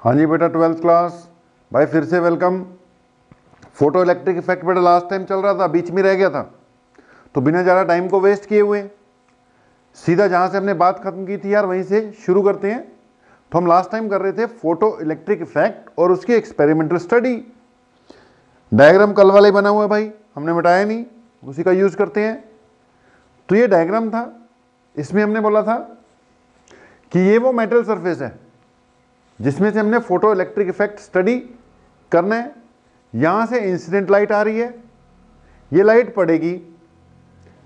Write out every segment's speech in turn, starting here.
हाँ जी बेटा, 12th class भाई फिर से वेलकम। फोटो इलेक्ट्रिक इफेक्ट बेटा लास्ट टाइम चल रहा था, बीच में रह गया था, तो बिना ज़्यादा टाइम को वेस्ट किए हुए सीधा जहाँ से हमने बात खत्म की थी यार वहीं से शुरू करते हैं। तो हम लास्ट टाइम कर रहे थे फोटो इलेक्ट्रिक इफेक्ट और उसकी एक्सपेरिमेंटल स्टडी। डायग्राम कल वाला ही बना हुआ है भाई, हमने मिटाया नहीं, उसी का यूज़ करते हैं। तो ये डायग्राम था, इसमें हमने बोला था कि ये वो मेटल सरफेस है जिसमें से हमने फोटो इलेक्ट्रिक इफेक्ट स्टडी करना है। यहां से इंसिडेंट लाइट आ रही है, ये लाइट पड़ेगी,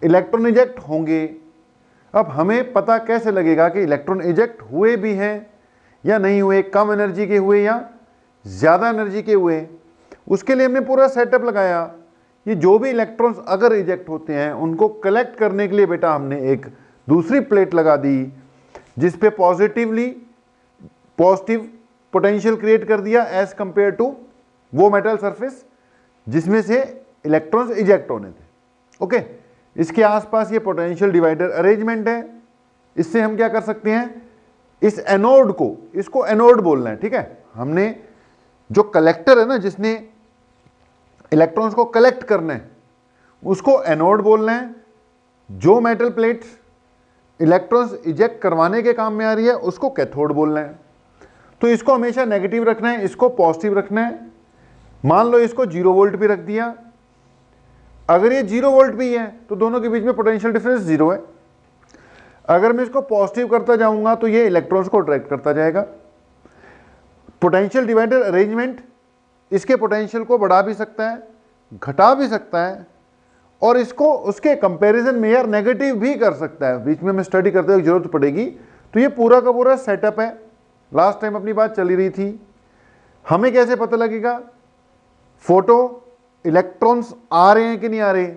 इलेक्ट्रॉन इजेक्ट होंगे। अब हमें पता कैसे लगेगा कि इलेक्ट्रॉन इजेक्ट हुए भी हैं या नहीं हुए, कम एनर्जी के हुए या ज़्यादा एनर्जी के हुए। उसके लिए हमने पूरा सेटअप लगाया। ये जो भी इलेक्ट्रॉन्स अगर इजेक्ट होते हैं उनको कलेक्ट करने के लिए बेटा हमने एक दूसरी प्लेट लगा दी जिस पे पॉजिटिव पोटेंशियल क्रिएट कर दिया एज कंपेयर टू वो मेटल सरफेस जिसमें से इलेक्ट्रॉन्स इजेक्ट होने थे। ओके, इसके आसपास ये पोटेंशियल डिवाइडर अरेंजमेंट है। इससे हम क्या कर सकते हैं, इस एनोड को, इसको एनोड बोलना है, ठीक है। हमने जो कलेक्टर है ना जिसने इलेक्ट्रॉन्स को कलेक्ट करना है उसको एनोड बोलना है। जो मेटल प्लेट इलेक्ट्रॉन्स इजेक्ट करवाने के काम में आ रही है उसको कैथोड बोलना है। तो इसको हमेशा नेगेटिव रखना है, इसको पॉजिटिव रखना है। मान लो इसको 0 वोल्ट भी रख दिया, अगर ये 0 वोल्ट भी है तो दोनों के बीच में पोटेंशियल डिफरेंस 0 है। अगर मैं इसको पॉजिटिव करता जाऊंगा तो ये इलेक्ट्रॉन्स को अट्रैक्ट करता जाएगा। पोटेंशियल डिवाइडर अरेंजमेंट इसके पोटेंशियल को बढ़ा भी सकता है, घटा भी सकता है, और इसको उसके कंपैरिजन में यार नेगेटिव भी कर सकता है। बीच में मैं स्टडी करते हुए जरूरत पड़ेगी। तो ये पूरा का पूरा सेटअप है। लास्ट टाइम अपनी बात चली रही थी, हमें कैसे पता लगेगा फोटो इलेक्ट्रॉन्स आ रहे हैं कि नहीं आ रहे।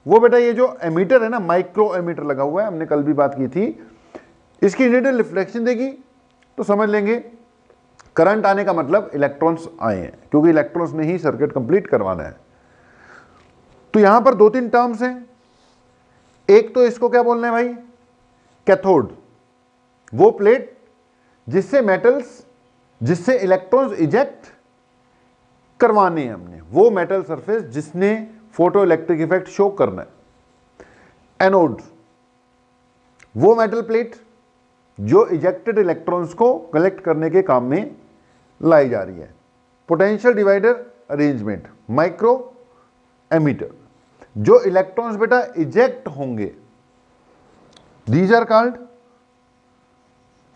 वो बेटा ये जो एमीटर है ना, माइक्रो एमीटर लगा हुआ है, हमने कल भी बात की थी, इसकी इंडिविजुअल रिफ्लेक्शन देगी तो समझ लेंगे करंट आने का मतलब इलेक्ट्रॉन्स आए हैं, क्योंकि इलेक्ट्रॉन्स ने ही सर्किट कंप्लीट करवाना है। तो यहां पर 2-3 टर्म्स हैं। एक तो इसको क्या बोलना है भाई, कैथोड, वो प्लेट जिससे इलेक्ट्रॉन्स इजेक्ट करवाने हैं हमने, वो मेटल सरफेस जिसने फोटो इलेक्ट्रिक इफेक्ट शो करना है। एनोड, वो मेटल प्लेट जो इजेक्टेड इलेक्ट्रॉन्स को कलेक्ट करने के काम में लाई जा रही है। Potential divider arrangement, micro ammeter, जो इलेक्ट्रॉन्स बेटा इजेक्ट होंगे, these are called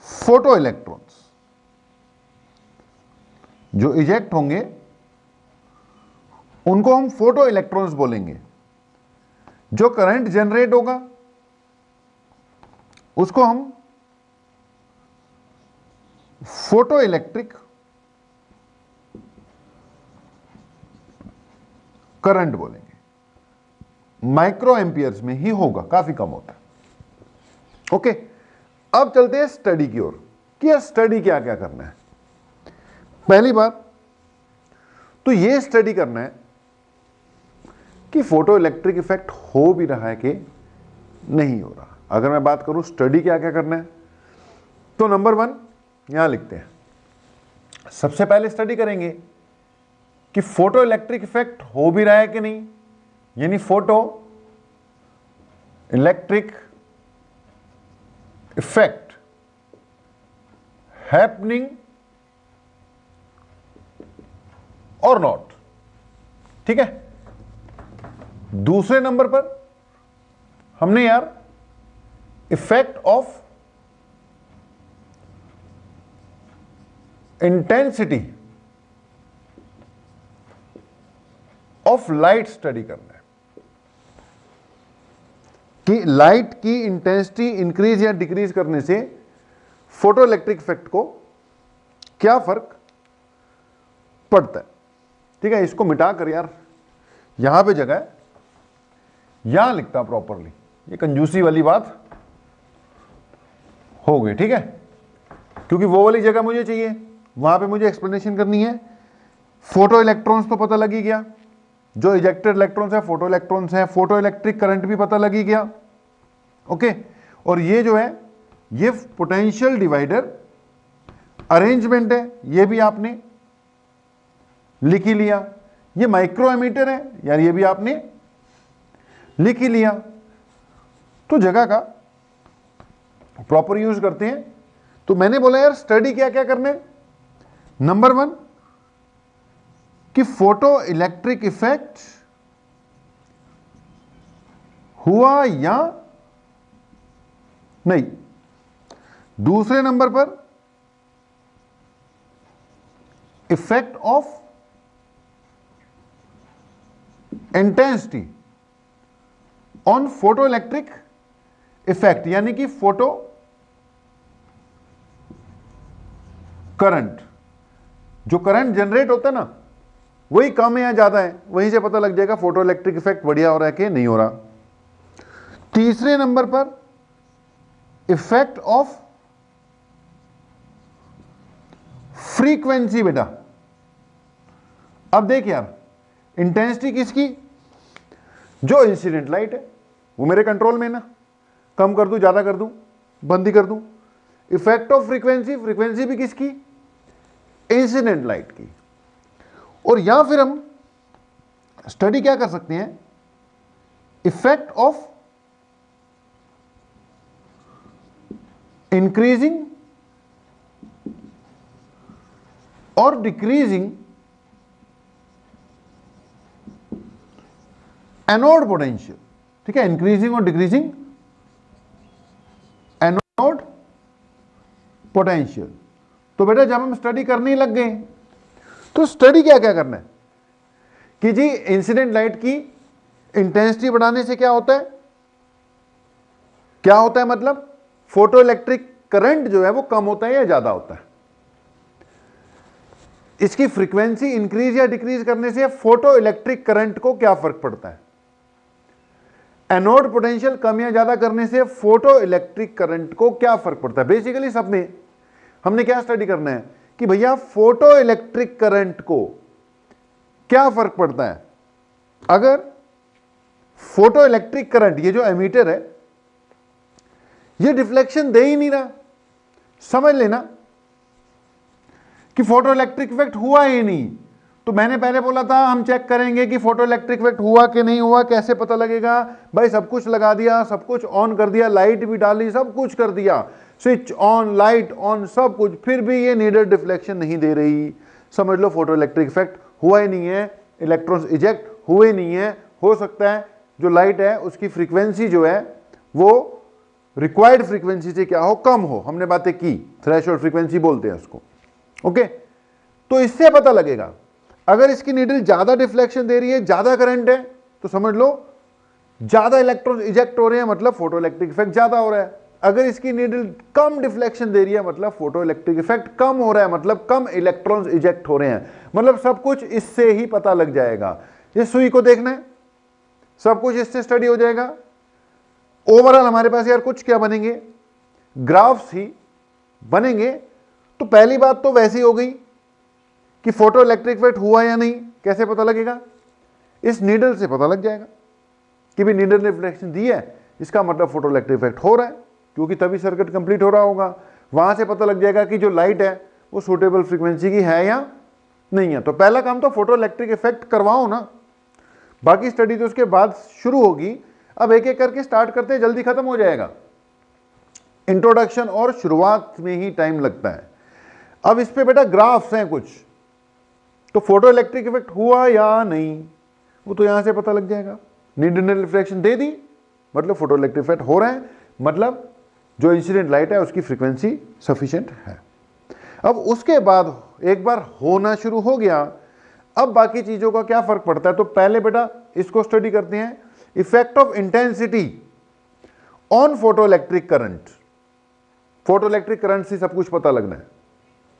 photo electrons. जो इजेक्ट होंगे उनको हम फोटो इलेक्ट्रॉन्स बोलेंगे। जो करंट जनरेट होगा उसको हम फोटो इलेक्ट्रिक करंट बोलेंगे। माइक्रो एम्पियर्स में ही होगा, काफी कम होता है। ओके, अब चलते हैं स्टडी की ओर कि स्टडी क्या क्या करना है। पहली बात तो ये स्टडी करना है कि फोटो इलेक्ट्रिक इफेक्ट हो भी रहा है कि नहीं हो रहा। अगर मैं बात करूं स्टडी क्या क्या करना है, तो नंबर 1 यहां लिखते हैं। सबसे पहले स्टडी करेंगे कि फोटो इलेक्ट्रिक इफेक्ट हो भी रहा है कि नहीं, यानी फोटो इलेक्ट्रिक इफेक्ट हैपनिंग और नॉट, ठीक है। दूसरे नंबर पर हमने यार effect of intensity of light study करना है कि लाइट की इंटेंसिटी इंक्रीज या डिक्रीज करने से फोटो इलेक्ट्रिक इफेक्ट को क्या फर्क पड़ता है, ठीक है। इसको मिटा कर यार यहां पे जगह यहां लिखता प्रॉपरली, ये कंजूसी वाली बात हो गई, ठीक है, क्योंकि वो वाली जगह मुझे चाहिए, वहां पे मुझे एक्सप्लेनेशन करनी है। फोटो इलेक्ट्रॉन्स तो पता लग ही गया, जो इजेक्टेड इलेक्ट्रॉन्स है फोटो इलेक्ट्रॉन्स है, फोटो इलेक्ट्रिक करंट भी पता लग ही गया। ओके, और ये जो है ये पोटेंशियल डिवाइडर अरेंजमेंट है, ये भी आपने लिख ही लिया। ये माइक्रो एमीटर है यार, ये भी आपने लिख ही लिया। तो जगह का प्रॉपर यूज करते हैं। तो मैंने बोला यार स्टडी क्या क्या करना है। नंबर 1 कि फोटो इलेक्ट्रिक इफेक्ट हुआ या नहीं। दूसरे नंबर पर effect of intensity on photo electric effect, यानी कि फोटो करंट, जो करंट जनरेट होता है ना वही कम है या ज्यादा है, वहीं से पता लग जाएगा फोटो इलेक्ट्रिक इफेक्ट बढ़िया हो रहा है कि नहीं हो रहा। तीसरे नंबर पर इफेक्ट ऑफ फ्रीक्वेंसी। बेटा अब देख यार, इंटेंसिटी किसकी, जो इंसिडेंट लाइट है वो मेरे कंट्रोल में ना, कम कर दूं, ज्यादा कर दूं, बंद ही कर दूं। इफेक्ट ऑफ फ्रीक्वेंसी, फ्रीक्वेंसी भी किसकी, इंसिडेंट लाइट की। और या फिर हम स्टडी क्या कर सकते हैं, इफेक्ट ऑफ इंक्रीजिंग और डिक्रीजिंग एनोड पोटेंशियल। ठीक है, इंक्रीजिंग और डिक्रीजिंग एनोड पोटेंशियल। तो बेटा जब हम स्टडी करने लग गए तो स्टडी क्या क्या करना है कि जी इंसिडेंट लाइट की इंटेंसिटी बढ़ाने से क्या होता है, क्या होता है मतलब फोटो इलेक्ट्रिक करंट जो है वो कम होता है या ज्यादा होता है। इसकी फ्रीक्वेंसी इंक्रीज या डिक्रीज करने से फोटो इलेक्ट्रिक करंट को क्या फर्क पड़ता है। एनोड पोटेंशियल कम या ज्यादा करने से फोटो इलेक्ट्रिक करंट को क्या फर्क पड़ता है। बेसिकली सब में हमने क्या स्टडी करना है कि भैया फोटो इलेक्ट्रिक करंट को क्या फर्क पड़ता है। अगर फोटो इलेक्ट्रिक करंट, ये जो एमीटर है ये डिफ्लेक्शन दे ही नहीं रहा, समझ लेना कि फोटो इलेक्ट्रिक इफेक्ट हुआ ही नहीं। तो मैंने पहले बोला था हम चेक करेंगे कि फोटो इलेक्ट्रिक इफेक्ट हुआ कि नहीं हुआ, कैसे पता लगेगा। भाई सब कुछ लगा दिया, सब कुछ ऑन कर दिया, लाइट भी डाली, सब कुछ कर दिया, स्विच ऑन, लाइट ऑन, सब कुछ, फिर भी ये नीडल डिफ्लेक्शन नहीं दे रही। समझ लो फोटो इलेक्ट्रिक इफेक्ट हुआ ही नहीं है, इलेक्ट्रॉन्स इजेक्ट हुए नहीं है। हो सकता है जो लाइट है उसकी फ्रीक्वेंसी जो है वो रिक्वायर्ड फ्रीक्वेंसी से क्या हो, कम हो। हमने बातें की, थ्रेशोल्ड फ्रीक्वेंसी बोलते हैं उसको। ओके, तो इससे पता लगेगा अगर इसकी नीडल ज्यादा डिफ्लेक्शन दे रही है, ज्यादा करंट है, तो समझ लो ज्यादा इलेक्ट्रॉन इजेक्ट हो रहे हैं, मतलब फोटो इलेक्ट्रिक इफेक्ट ज्यादा हो रहा है। अगर इसकी नीडल कम डिफ्लेक्शन दे रही है, मतलब फोटो इलेक्ट्रिक इफेक्ट कम हो रहा है, मतलब कम इलेक्ट्रॉन्स इजेक्ट हो रहे हैं। मतलब सब कुछ इससे ही पता लग जाएगा। ये सुई को देखना है, सब कुछ इससे स्टडी हो जाएगा। ओवरऑल हमारे पास यार कुछ क्या बनेंगे, ग्राफ्स ही बनेंगे। तो पहली बात तो वैसी हो गई कि फोटो इलेक्ट्रिक इफेक्ट हुआ या नहीं, कैसे पता लगेगा, इस नीडल से पता लग जाएगा कि भी नीडल ने रिफ्लेक्शन दी है, इसका मतलब फोटो इलेक्ट्रिक इफेक्ट हो रहा है, क्योंकि तभी सर्किट कंप्लीट हो रहा होगा। वहां से पता लग जाएगा कि जो लाइट है वो सूटेबल फ्रीक्वेंसी की है या नहीं है। तो पहला काम तो फोटो इलेक्ट्रिक इफेक्ट करवाओ ना, बाकी स्टडी तो उसके बाद शुरू होगी। अब एक एक करके स्टार्ट करते हैं, जल्दी खत्म हो जाएगा। इंट्रोडक्शन और शुरुआत में ही टाइम लगता है। अब इस पे बेटा ग्राफ्स हैं कुछ, तो फोटो इलेक्ट्रिक इफेक्ट हुआ या नहीं वो तो यहां से पता लग जाएगा। नीडल रिफ्लेक्शन दे दी, मतलब फोटो इलेक्ट्रिक इफेक्ट हो रहा है, मतलब जो इंसिडेंट लाइट है उसकी फ्रीक्वेंसी सफिशिएंट है। अब उसके बाद एक बार होना शुरू हो गया, अब बाकी चीजों का क्या फर्क पड़ता है। तो पहले बेटा इसको स्टडी करते हैं, effect of intensity on photo electric current. Photo electric current से सब कुछ पता लगना है।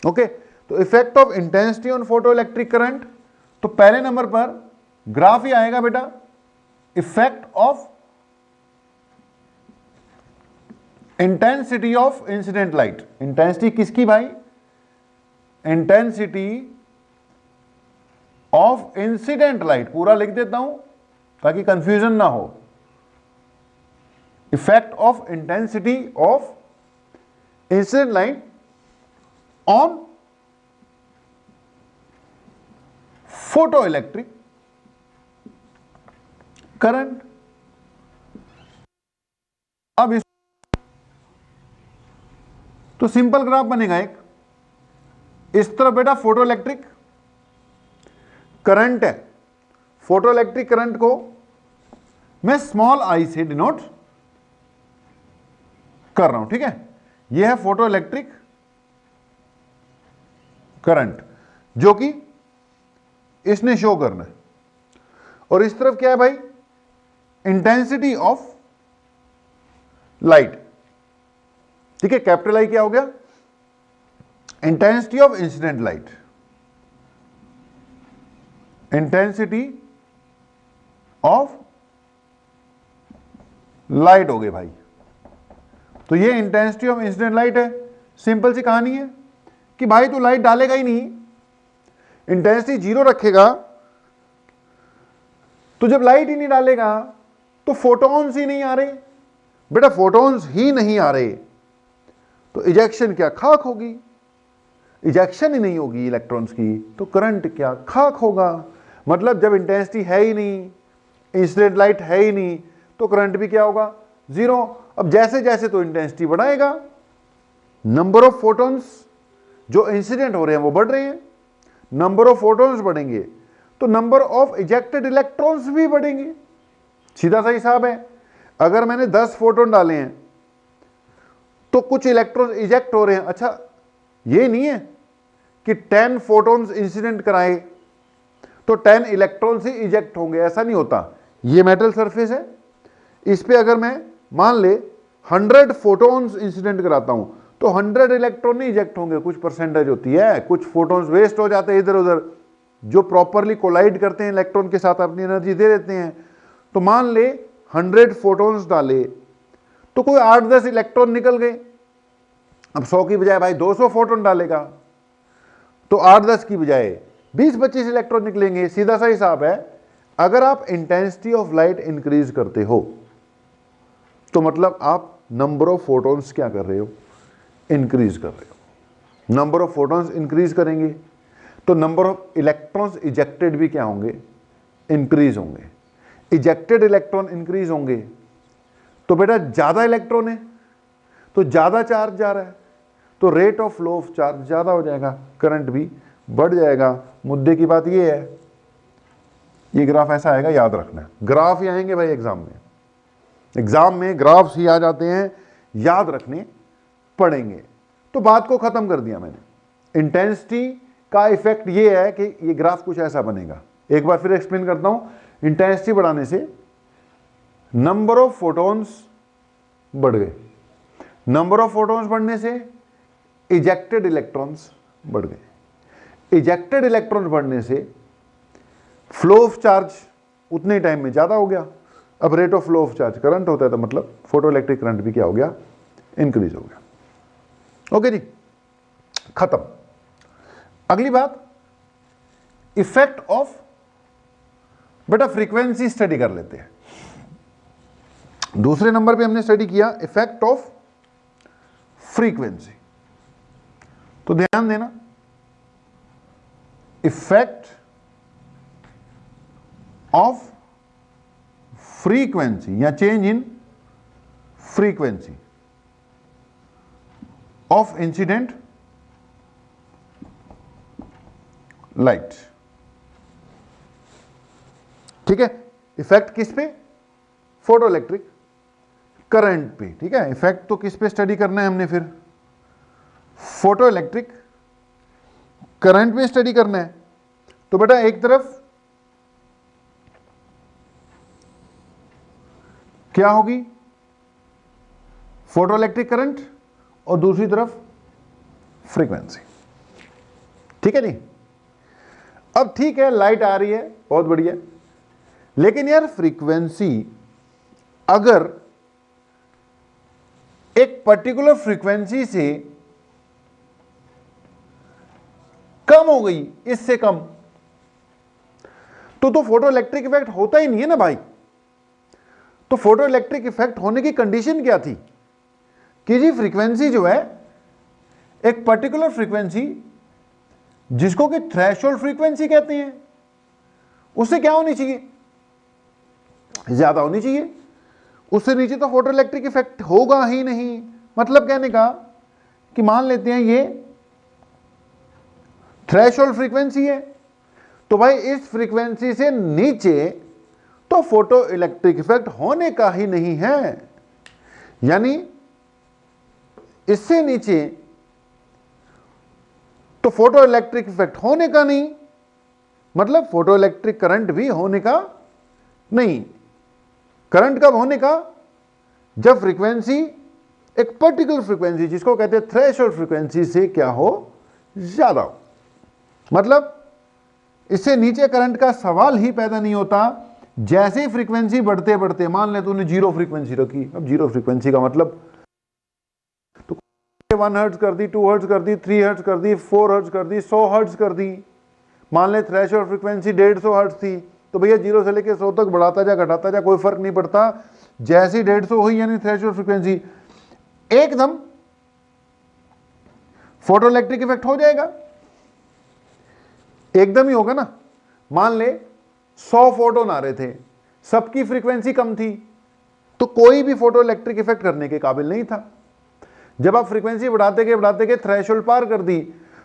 ओके, तो effect of intensity on photo electric current, तो पहले नंबर पर ग्राफ ही आएगा बेटा, effect of intensity of incident light. Intensity किसकी भाई, इंटेंसिटी ऑफ इंसिडेंट लाइट, पूरा लिख देता हूं ताकि कंफ्यूजन ना हो। Effect of intensity of incident light on photo electric current. अब तो सिंपल ग्राफ बनेगा एक, इस तरफ बेटा फोटो इलेक्ट्रिक करंट है, फोटो इलेक्ट्रिक करंट को मैं स्मॉल आई से डिनोट कर रहा हूं, ठीक है। यह है फोटो इलेक्ट्रिक करंट जो कि इसने शो करना है, और इस तरफ क्या है भाई, इंटेंसिटी ऑफ लाइट, ठीक है। कैपिटल आई क्या हो गया, intensity of incident light, intensity of light हो गई भाई। तो ये इंटेंसिटी ऑफ इंसिडेंट लाइट है। सिंपल सी कहानी है कि भाई तू लाइट डालेगा ही नहीं, इंटेंसिटी जीरो रखेगा, तो जब लाइट ही नहीं डालेगा तो फोटॉन्स ही नहीं आ रहे बेटा, फोटॉन्स ही नहीं आ रहे तो इजेक्शन क्या, खाक होगी। इजेक्शन ही नहीं होगी इलेक्ट्रॉन्स की तो करंट क्या, खाक होगा। मतलब जब इंटेंसिटी है ही नहीं, इंसिडेंट लाइट है ही नहीं, तो करंट भी क्या होगा, जीरो। अब जैसे जैसे तो इंटेंसिटी बढ़ाएगा, नंबर ऑफ फोटॉन्स जो इंसिडेंट हो रहे हैं वो बढ़ रहे हैं, नंबर ऑफ फोटॉन्स बढ़ेंगे तो नंबर ऑफ इजेक्टेड इलेक्ट्रॉन्स भी बढ़ेंगे। सीधा सा हिसाब है, अगर मैंने 10 फोटोन डाले हैं तो कुछ इलेक्ट्रॉन्स इजेक्ट हो रहे हैं। अच्छा, ये नहीं है कि 10 फोटॉन्स इंसिडेंट कराए तो 10 इलेक्ट्रॉन्स ही इजेक्ट होंगे, ऐसा नहीं होता। ये मेटल सरफेस है, इस पे अगर मैं मान ले 100 फोटॉन्स इंसिडेंट कराता हूं तो 100 इलेक्ट्रॉन नहीं इजेक्ट होंगे, कुछ परसेंटेज होती है, कुछ फोटॉन्स वेस्ट हो जाते हैं इधर उधर, जो प्रॉपरली कोलाइड करते हैं इलेक्ट्रॉन के साथ, अपनी एनर्जी दे देते हैं। तो मान ले 100 फोटॉन्स डाले तो कोई 8-10 इलेक्ट्रॉन निकल गए। अब 100 की बजाय भाई 200 फोटॉन डालेगा तो 8-10 की बजाय 20-25 इलेक्ट्रॉन निकलेंगे। सीधा सा हिसाब है, अगर आप इंटेंसिटी ऑफ लाइट इंक्रीज करते हो तो मतलब आप नंबर ऑफ फोटॉन्स क्या कर रहे हो, इंक्रीज कर रहे हो। नंबर ऑफ फोटॉन्स इंक्रीज करेंगे तो नंबर ऑफ इलेक्ट्रॉन्स इजेक्टेड भी क्या होंगे, इंक्रीज होंगे। इजेक्टेड इलेक्ट्रॉन इंक्रीज होंगे तो बेटा ज्यादा इलेक्ट्रॉन है तो ज्यादा चार्ज जा रहा है तो rate of flow of charge ज्यादा हो जाएगा, करंट भी बढ़ जाएगा। मुद्दे की बात ये है, ये ग्राफ ऐसा आएगा, याद रखना है। ग्राफ ही आएंगे भाई एग्जाम में ग्राफ्स ही आ जाते हैं, याद रखने पड़ेंगे। तो बात को खत्म कर दिया मैंने। इंटेंसिटी का इफेक्ट ये है कि ये ग्राफ कुछ ऐसा बनेगा। एक बार फिर एक्सप्लेन करता हूं। इंटेंसिटी बढ़ाने से नंबर ऑफ फोटॉन्स बढ़ गए, नंबर ऑफ फोटॉन्स बढ़ने से इजेक्टेड इलेक्ट्रॉन्स बढ़ गए, इजेक्टेड इलेक्ट्रॉन्स बढ़ने से फ्लो ऑफ चार्ज उतने टाइम में ज्यादा हो गया। अब rate of flow of charge current होता है तो मतलब फोटो इलेक्ट्रिक करंट भी क्या हो गया, इंक्रीज हो गया। ओके जी, खत्म। अगली बात, इफेक्ट ऑफ बेटा फ्रीक्वेंसी स्टडी कर लेते हैं। दूसरे नंबर पे हमने स्टडी किया इफेक्ट ऑफ फ्रीक्वेंसी। तो ध्यान देना, इफेक्ट ऑफ फ्रीक्वेंसी या change in frequency of incident light. ठीक है, इफेक्ट किस पे, फोटो इलेक्ट्रिक करंट पे। ठीक है, इफेक्ट तो किस पे स्टडी करना है हमने, फिर फोटो इलेक्ट्रिक करंट पे स्टडी करना है। तो बेटा एक तरफ क्या होगी, फोटो इलेक्ट्रिक करंट, और दूसरी तरफ फ्रीक्वेंसी। ठीक है जी। अब ठीक है, लाइट आ रही है, बहुत बढ़िया, लेकिन यार फ्रीक्वेंसी अगर एक पर्टिकुलर फ्रीक्वेंसी से कम हो गई, इससे कम, तो फोटो इलेक्ट्रिक इफेक्ट होता ही नहीं है ना भाई। तो फोटो इलेक्ट्रिक इफेक्ट होने की कंडीशन क्या थी कि जी फ्रीक्वेंसी जो है एक पर्टिकुलर फ्रीक्वेंसी जिसको कि थ्रेशोल्ड फ्रीक्वेंसी कहते हैं, उससे क्या होनी चाहिए, ज्यादा होनी चाहिए। उससे नीचे तो फोटोइलेक्ट्रिक इफेक्ट होगा ही नहीं। मतलब कहने का कि मान लेते हैं ये थ्रेशोल्ड फ्रीक्वेंसी है, तो भाई इस फ्रीक्वेंसी से नीचे तो फोटो इलेक्ट्रिक इफेक्ट होने का ही नहीं है। यानी इससे नीचे तो फोटो इलेक्ट्रिक इफेक्ट होने का नहीं, मतलब फोटो इलेक्ट्रिक करंट भी होने का नहीं। करंट कब होने का, जब फ्रीक्वेंसी एक पर्टिकुलर फ्रीक्वेंसी जिसको कहते हैं थ्रेशोल्ड फ्रीक्वेंसी से क्या हो, ज्यादा हो। मतलब इससे नीचे करंट का सवाल ही पैदा नहीं होता। जैसे ही फ्रीक्वेंसी बढ़ते बढ़ते, मान ले तूने जीरो फ्रीक्वेंसी रखी, अब जीरो फ्रीक्वेंसी का मतलब तो 1 हर्ट्ज कर दी, 2 हर्ट्ज कर दी, 3 हर्ट्ज कर दी, 4 हर्ट्ज कर दी, 100 हर्ट्ज कर दी। मान ले थ्रेशोल्ड फ्रीक्वेंसी 150 हर्ट्ज थी, तो भैया जीरो से लेकर 100 तक बढ़ाता जा घटाता जा, कोई फर्क नहीं पड़ता। जैसी 150 हुई यानी थ्रेशोल्ड फ्रीक्वेंसी, एकदम फोटो इलेक्ट्रिक इफेक्ट हो जाएगा, एकदम ही होगा ना। मान ले 100 फोटोन आ रहे थे, सबकी फ्रीक्वेंसी कम थी, तो कोई भी फोटो इलेक्ट्रिक इफेक्ट करने के काबिल नहीं था। जब आप फ्रीक्वेंसी बढ़ाते गए थ्रेशोल्ड पार कर दी,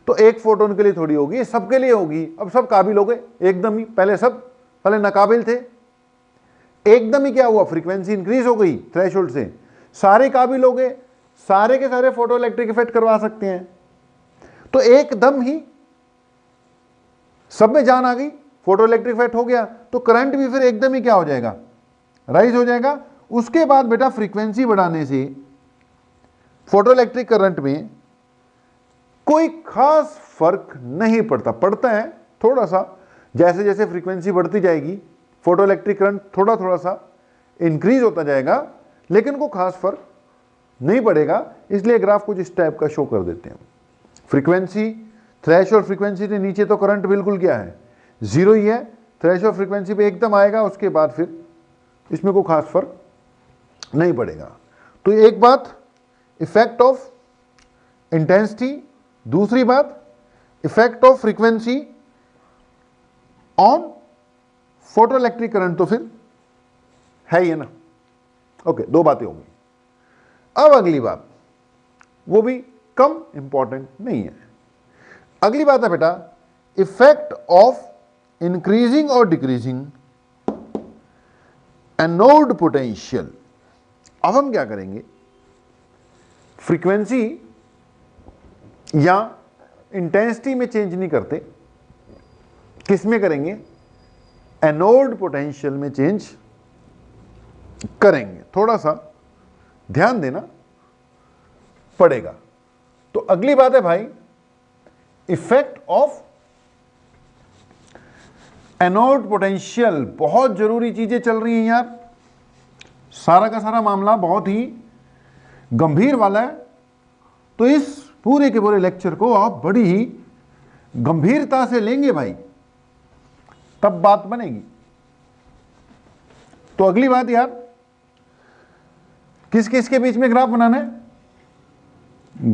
तो एक फोटोन के लिए थोड़ी होगी, सबके लिए होगी। अब सब काबिल हो गए एकदम ही, पहले नाकाबिल थे, एकदम ही क्या हुआ, फ्रीक्वेंसी इंक्रीज हो गई थ्रेशोल्ड से, सारे काबिल हो गए, सारे के सारे फोटो इलेक्ट्रिक इफेक्ट करवा सकते हैं। तो एकदम ही सब में जान आ गई, फोटो इलेक्ट्रिक इफेक्ट हो गया, तो करंट भी फिर एकदम ही क्या हो जाएगा, राइज हो जाएगा। उसके बाद बेटा फ्रीक्वेंसी बढ़ाने से फोटो इलेक्ट्रिक करंट में कोई खास फर्क नहीं पड़ता, पड़ता है थोड़ा सा, जैसे जैसे फ्रीक्वेंसी बढ़ती जाएगी फोटो इलेक्ट्रिक करंट थोड़ा थोड़ा सा इंक्रीज होता जाएगा, लेकिन कोई खास फर्क नहीं पड़ेगा। इसलिए ग्राफ कुछ इस टाइप का शो कर देते हैं। फ्रीक्वेंसी थ्रेशोल्ड फ्रीक्वेंसी से नीचे तो करंट बिल्कुल क्या है, जीरो ही है, थ्रेशोल्ड फ्रीक्वेंसी पे एकदम आएगा, उसके बाद फिर इसमें कोई खास फर्क नहीं पड़ेगा। तो एक बात इफेक्ट ऑफ इंटेंसिटी, दूसरी बात effect of frequency on photo electric current, तो फिर है ही है ना। ओके, दो बातें होंगी। अब अगली बात, वो भी कम इंपॉर्टेंट नहीं है। अगली बात है बेटा इफेक्ट ऑफ इंक्रीजिंग और डिक्रीजिंग एनोड पोटेंशियल। अब हम क्या करेंगे, फ्रीक्वेंसी या इंटेंसिटी में चेंज नहीं करते, किस में करेंगे, एनोड पोटेंशियल में चेंज करेंगे। थोड़ा सा ध्यान देना पड़ेगा। तो अगली बात है भाई इफेक्ट ऑफ एनोड पोटेंशियल। बहुत जरूरी चीजें चल रही हैं यार, सारा का सारा मामला बहुत ही गंभीर वाला है। तो इस पूरे के पूरे लेक्चर को आप बड़ी ही गंभीरता से लेंगे भाई, तब बात बनेगी। तो अगली बात यार, किस किस के बीच में ग्राफ बनाना है,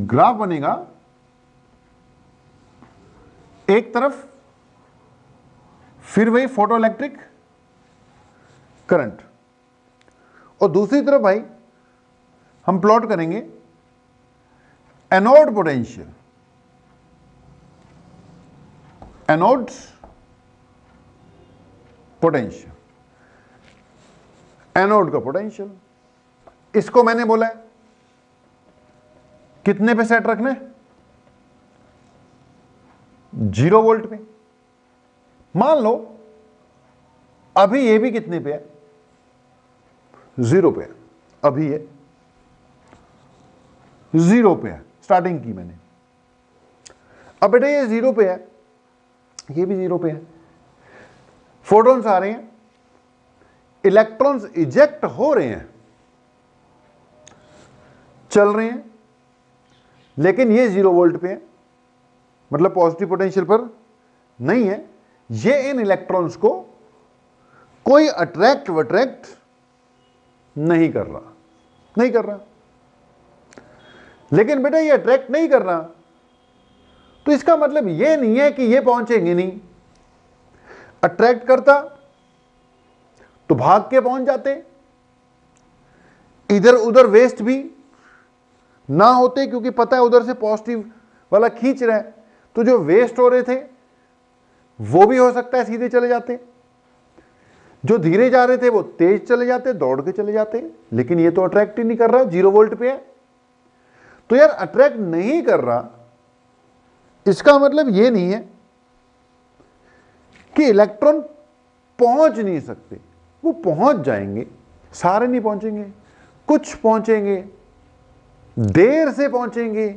ग्राफ बनेगा एक तरफ फिर वही फोटो इलेक्ट्रिक करंट, और दूसरी तरफ भाई हम प्लॉट करेंगे anode potential, anode potential, anode का पोटेंशियल। इसको मैंने बोला है कितने पे सेट रखना है, 0 वोल्ट पे। मान लो अभी ये भी कितने पे है, 0 पे है, अभी ये 0 पे है, स्टार्टिंग की मैंने। अब बेटा ये 0 पे है, ये भी 0 पे है, फोटॉन्स आ रहे हैं, इलेक्ट्रॉन्स इजेक्ट हो रहे हैं, चल रहे हैं, लेकिन ये 0 वोल्ट पे है, मतलब पॉजिटिव पोटेंशियल पर नहीं है। ये इन इलेक्ट्रॉन्स को कोई अट्रैक्ट नहीं कर रहा, लेकिन बेटा ये अट्रैक्ट नहीं कर रहा, तो इसका मतलब ये नहीं है कि ये पहुंचेंगे नहीं। अट्रैक्ट करता तो भाग के पहुंच जाते, इधर उधर वेस्ट भी ना होते, क्योंकि पता है उधर से पॉजिटिव वाला खींच रहा है, तो जो वेस्ट हो रहे थे वो भी हो सकता है सीधे चले जाते, जो धीरे जा रहे थे वो तेज चले जाते, दौड़ के चले जाते। लेकिन ये तो अट्रैक्ट ही नहीं कर रहा, 0 वोल्ट पे है। तो यार अट्रैक्ट नहीं कर रहा, इसका मतलब ये नहीं है कि इलेक्ट्रॉन पहुंच नहीं सकते, वो पहुंच जाएंगे, सारे नहीं पहुंचेंगे, कुछ पहुंचेंगे, देर से पहुंचेंगे,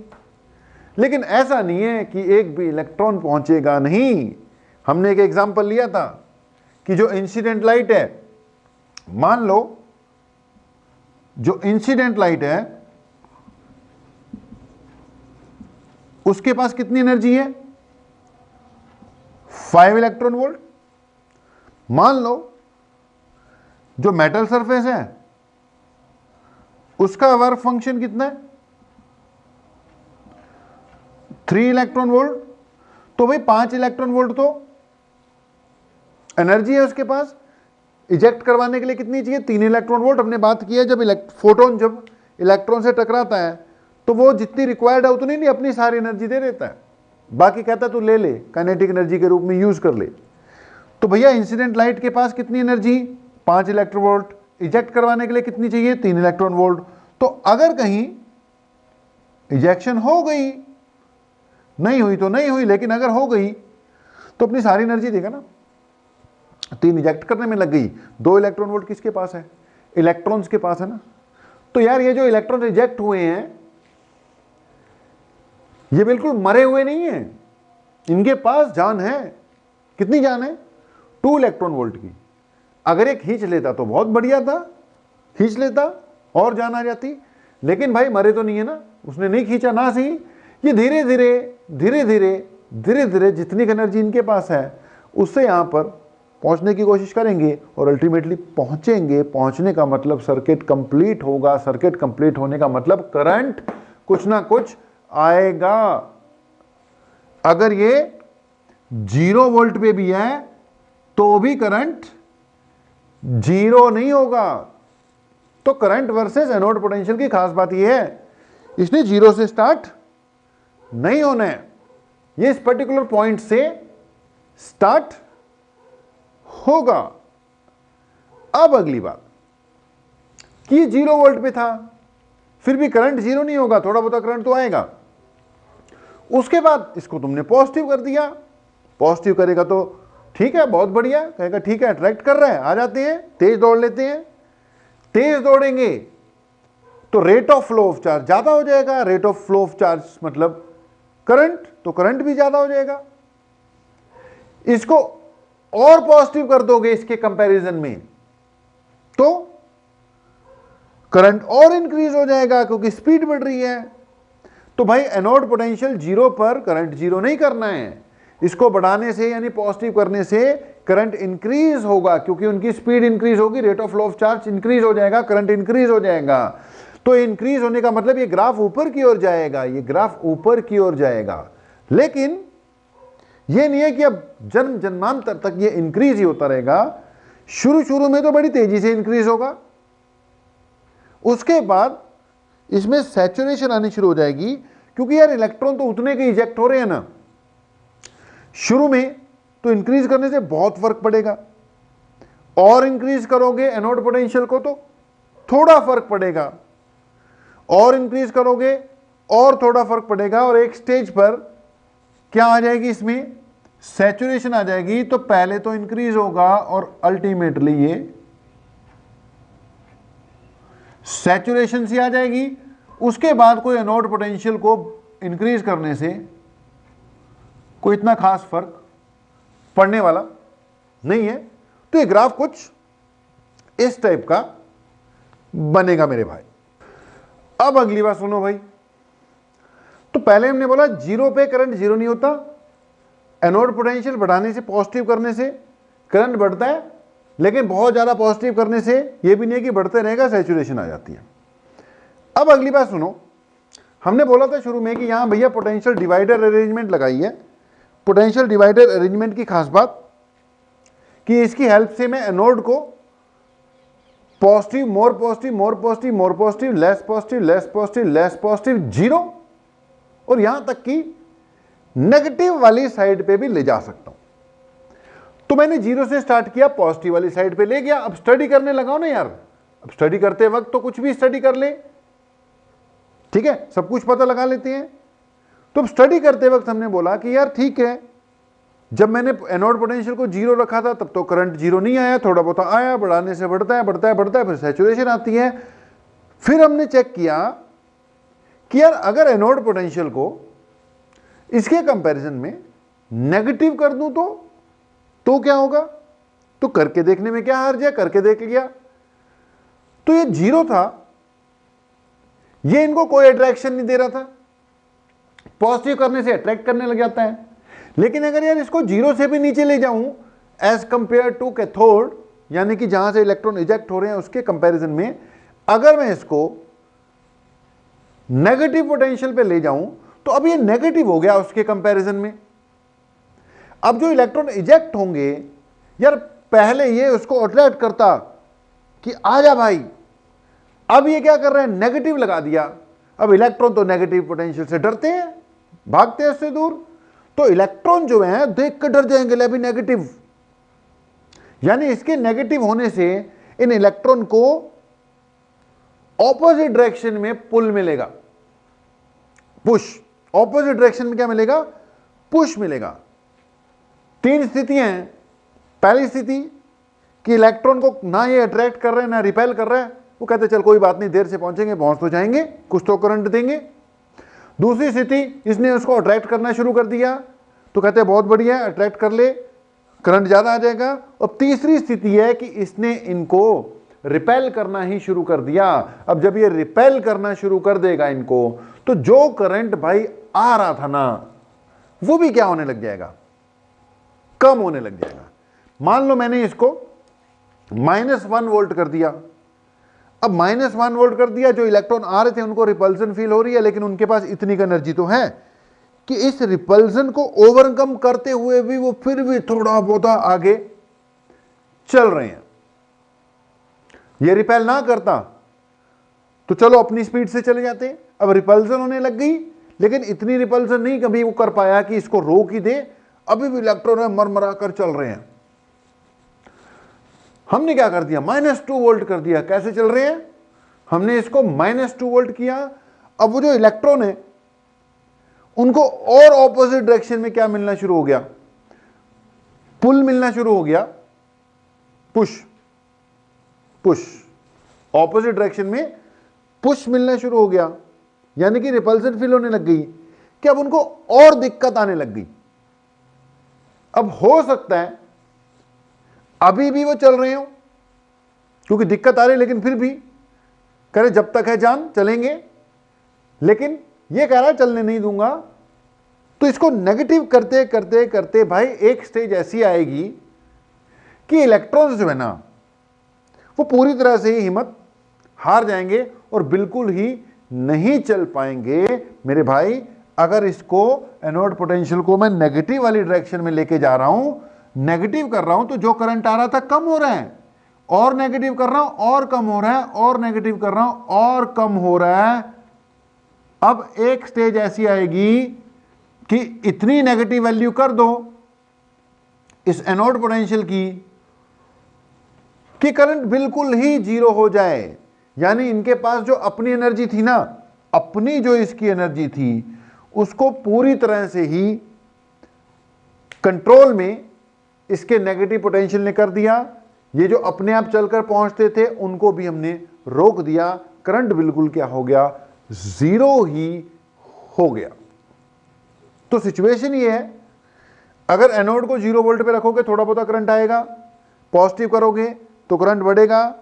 लेकिन ऐसा नहीं है कि एक भी इलेक्ट्रॉन पहुंचेगा नहीं। हमने एक एग्जांपल लिया था कि जो इंसिडेंट लाइट है, मान लो जो इंसिडेंट लाइट है उसके पास कितनी एनर्जी है, 5 इलेक्ट्रॉन वोल्ट। मान लो जो मेटल सरफेस है उसका वर्क फंक्शन कितना है, 3 इलेक्ट्रॉन वोल्ट। तो भाई 5 इलेक्ट्रॉन वोल्ट तो एनर्जी है उसके पास। इजेक्ट करवाने के लिए कितनी चाहिए, 3 इलेक्ट्रॉन वोल्ट। हमने बात की है जब फोटोन जब इलेक्ट्रॉन से टकराता है तो वो जितनी रिक्वायर्ड है उतनी नहीं, अपनी सारी एनर्जी दे देता है, बाकी कहता है तू ले ले, काइनेटिक एनर्जी के रूप में यूज कर ले। तो भैया इंसिडेंट लाइट के पास कितनी एनर्जी, 5 इलेक्ट्रॉन वोल्ट। इजेक्ट करवाने के लिए कितनी चाहिए, 3 इलेक्ट्रॉन वोल्ट। तो अगर कहीं इजेक्शन हो गई, नहीं हुई तो नहीं हुई, लेकिन अगर हो गई तो अपनी सारी एनर्जी देगा ना, 3 इजेक्ट करने में लग गई, 2 इलेक्ट्रॉन वोल्ट किसके पास है, इलेक्ट्रॉन्स के पास है ना। तो यार ये जो इलेक्ट्रॉन रिजेक्ट हुए हैं ये बिल्कुल मरे हुए नहीं है, इनके पास जान है। कितनी जान है, 2 इलेक्ट्रॉन वोल्ट की। अगर ये खींच लेता तो बहुत बढ़िया था, खींच लेता और जान आ जाती, लेकिन भाई मरे तो नहीं है ना, उसने नहीं खींचा ना सही। ये धीरे धीरे धीरे धीरे धीरे धीरे जितनी एनर्जी इनके पास है उससे यहां पर पहुंचने की कोशिश करेंगे और अल्टीमेटली पहुंचेंगे। पहुंचने का मतलब सर्किट कंप्लीट होगा, सर्किट कंप्लीट होने का मतलब करंट कुछ ना कुछ आएगा। अगर ये 0 वोल्ट पे भी है तो भी करंट 0 नहीं होगा। तो करंट वर्सेस एनोड पोटेंशियल की खास बात यह है, इसने 0 से स्टार्ट नहीं होना है, ये इस पर्टिकुलर पॉइंट से स्टार्ट होगा। अब अगली बात कि 0 वोल्ट पे था फिर भी करंट 0 नहीं होगा, थोड़ा बहुत करंट तो आएगा। उसके बाद इसको तुमने पॉजिटिव कर दिया, पॉजिटिव करेगा तो ठीक है, बहुत बढ़िया, कहेगा ठीक है अट्रैक्ट कर रहा है, आ जाते हैं, तेज दौड़ लेते हैं। तेज दौड़ेंगे तो rate of flow of charge ज्यादा हो जाएगा, rate of flow of charge मतलब करंट, तो करंट भी ज्यादा हो जाएगा। इसको और पॉजिटिव कर दोगे इसके कंपैरिजन में तो करंट और इंक्रीज हो जाएगा क्योंकि स्पीड बढ़ रही है। तो भाई एनोड पोटेंशियल 0 पर करंट 0 नहीं करना है, इसको बढ़ाने से यानी पॉजिटिव करने से करंट इंक्रीज होगा, क्योंकि उनकी स्पीड इंक्रीज होगी, rate of flow of charge increase हो जाएगा, करंट इंक्रीज हो जाएगा। तो इंक्रीज होने का मतलब ये ग्राफ ऊपर की ओर जाएगा, ये ग्राफ ऊपर की ओर जाएगा। लेकिन ये नहीं है कि अब जन्म जन्मांतर तक ये इंक्रीज ही होता रहेगा। शुरू में तो बड़ी तेजी से इंक्रीज होगा, उसके बाद इसमें सैचुरेशन आनी शुरू हो जाएगी, क्योंकि यार इलेक्ट्रॉन तो उतने के इजेक्ट हो रहे हैं ना। शुरू में तो इंक्रीज करने से बहुत फर्क पड़ेगा, और इंक्रीज करोगे एनोड पोटेंशियल को तो थोड़ा फर्क पड़ेगा, और इंक्रीज करोगे और थोड़ा फर्क पड़ेगा, और एक स्टेज पर क्या आ जाएगी, इसमें सैचुरेशन आ जाएगी। तो पहले तो इंक्रीज होगा और अल्टीमेटली ये सैचुरेशन से आ जाएगी। उसके बाद कोई एनोड पोटेंशियल को इंक्रीज करने से कोई इतना खास फर्क पड़ने वाला नहीं है। तो ये ग्राफ कुछ इस टाइप का बनेगा मेरे भाई। अब अगली बात सुनो भाई, तो पहले हमने बोला 0 पे करंट 0 नहीं होता, एनोड पोटेंशियल बढ़ाने से पॉजिटिव करने से करंट बढ़ता है, लेकिन बहुत ज्यादा पॉजिटिव करने से यह भी नहीं है कि बढ़ते रहेगा, सैचुरेशन आ जाती है। अब अगली बात सुनो, हमने बोला था शुरू में कि यहां भैया पोटेंशियल डिवाइडर अरेंजमेंट लगाई है। पोटेंशियल डिवाइडर अरेंजमेंट की खास बात कि इसकी हेल्प से मैं एनोड को positive, more positive, more positive, more positive, less positive, less positive, less positive, zero, और यहां तक कि नेगेटिव वाली साइड पे भी ले जा सकता हूं। तो मैंने जीरो से स्टार्ट किया, पॉजिटिव वाली साइड पे ले गया। अब स्टडी करने लगाओ ना यार, अब स्टडी करते वक्त तो कुछ भी स्टडी कर ले, ठीक है, सब कुछ पता लगा लेते हैं। तो अब स्टडी करते वक्त हमने बोला कि यार ठीक है, जब मैंने एनोड पोटेंशियल को जीरो रखा था तब तो करंट जीरो नहीं आया, थोड़ा बहुत आया, बढ़ाने से बढ़ता है, बढ़ता है, बढ़ता है, फिर सैचुरेशन आती है। फिर हमने चेक किया कि यार अगर एनोड पोटेंशियल को इसके कंपैरिजन में नेगेटिव कर दूं तो क्या होगा? तो करके देखने में क्या हर्ज है, करके देख लिया। तो ये जीरो था, ये इनको कोई अट्रैक्शन नहीं दे रहा था, पॉजिटिव करने से अट्रैक्ट करने लग जाता है। लेकिन अगर यार इसको जीरो से भी नीचे ले जाऊं एज कंपेयर टू कैथोड, यानी कि जहां से इलेक्ट्रॉन इजेक्ट हो रहे हैं उसके कंपैरिजन में, अगर मैं इसको नेगेटिव पोटेंशियल पे ले जाऊं तो अब ये नेगेटिव हो गया उसके कंपैरिजन में। अब जो इलेक्ट्रॉन इजेक्ट होंगे, यार पहले ये उसको अट्रैक्ट करता कि आजा भाई, अब ये क्या कर रहे हैं, नेगेटिव लगा दिया। अब इलेक्ट्रॉन तो नेगेटिव पोटेंशियल से डरते हैं, भागते हैं उससे दूर। तो इलेक्ट्रॉन जो है देख कर डर जाएंगे, ले भी नेगेटिव, यानी इसके नेगेटिव होने से इन इलेक्ट्रॉन को ऑपोजिट डायरेक्शन में पुल मिलेगा, पुश। ऑपोजिट डायरेक्शन में क्या मिलेगा? पुश मिलेगा। तीन स्थितियां हैं। पहली स्थिति कि इलेक्ट्रॉन को ना ये अट्रैक्ट कर रहे हैं ना रिपेल कर रहे हैं, वो कहते चल कोई बात नहीं, देर से पहुंचेंगे, पहुंच तो जाएंगे, कुछ तो करंट देंगे। दूसरी स्थिति, इसने उसको अट्रैक्ट करना शुरू कर दिया, तो कहते हैं बहुत बढ़िया है, अट्रैक्ट कर ले, करंट ज्यादा आ जाएगा। और तीसरी स्थिति है कि इसने इनको रिपेल करना ही शुरू कर दिया। अब जब ये रिपेल करना शुरू कर देगा इनको, तो जो करंट भाई आ रहा था ना, वो भी क्या होने लग जाएगा, कम होने लग जाएगा। मान लो मैंने इसको -1 वोल्ट कर दिया। अब -1 वोल्ट कर दिया, जो इलेक्ट्रॉन आ रहे थे उनको रिपल्सन फील हो रही है, लेकिन उनके पास इतनी का एनर्जी तो है कि इस रिपल्सन को ओवरकम करते हुए भी वो फिर भी थोड़ा बहुत आगे चल रहे हैं। ये रिपेल ना करता तो चलो अपनी स्पीड से चले जाते। अब रिपल्सन होने लग गई, लेकिन इतनी रिपल्सन नहीं कभी वो कर पाया कि इसको रोक ही दे, अभी भी इलेक्ट्रॉन मरमरा कर चल रहे हैं। हमने क्या कर दिया, -2 वोल्ट कर दिया। कैसे चल रहे हैं? हमने इसको -2 वोल्ट किया। अब वो जो इलेक्ट्रॉन है उनको और ऑपोजिट डायरेक्शन में क्या मिलना शुरू हो गया, पुल मिलना शुरू हो गया, पुश, पुश, ऑपोजिट डायरेक्शन में पुश मिलना शुरू हो गया, यानी कि रिपल्सन फील होने लग गई कि अब उनको और दिक्कत आने लग गई। अब हो सकता है अभी भी वो चल रहे हो क्योंकि दिक्कत आ रही, लेकिन फिर भी कह रहे जब तक है जान चलेंगे, लेकिन ये कह रहा है चलने नहीं दूंगा। तो इसको नेगेटिव करते करते करते भाई एक स्टेज ऐसी आएगी कि इलेक्ट्रॉन्स जो है ना वो पूरी तरह से ही हिम्मत हार जाएंगे और बिल्कुल ही नहीं चल पाएंगे। मेरे भाई, अगर इसको एनोड पोटेंशियल को मैं नेगेटिव वाली डायरेक्शन में लेके जा रहा हूं, नेगेटिव कर रहा हूं, तो जो करंट आ रहा था कम हो रहा है, और नेगेटिव कर रहा हूं और कम हो रहा है, और नेगेटिव कर रहा हूं और कम हो रहा है। अब एक स्टेज ऐसी आएगी कि इतनी नेगेटिव वैल्यू कर दो इस एनोड पोटेंशियल की कि करंट बिल्कुल ही जीरो हो जाए। यानी इनके पास जो अपनी एनर्जी थी ना, अपनी जो इसकी एनर्जी थी उसको पूरी तरह से ही कंट्रोल में इसके नेगेटिव पोटेंशियल ने कर दिया। ये जो अपने आप चलकर पहुंचते थे उनको भी हमने रोक दिया। करंट बिल्कुल क्या हो गया, जीरो ही हो गया। तो सिचुएशन ये है, अगर एनोड को 0 वोल्ट पे रखोगे थोड़ा बहुत करंट आएगा, पॉजिटिव करोगे तो करंट बढ़ेगा,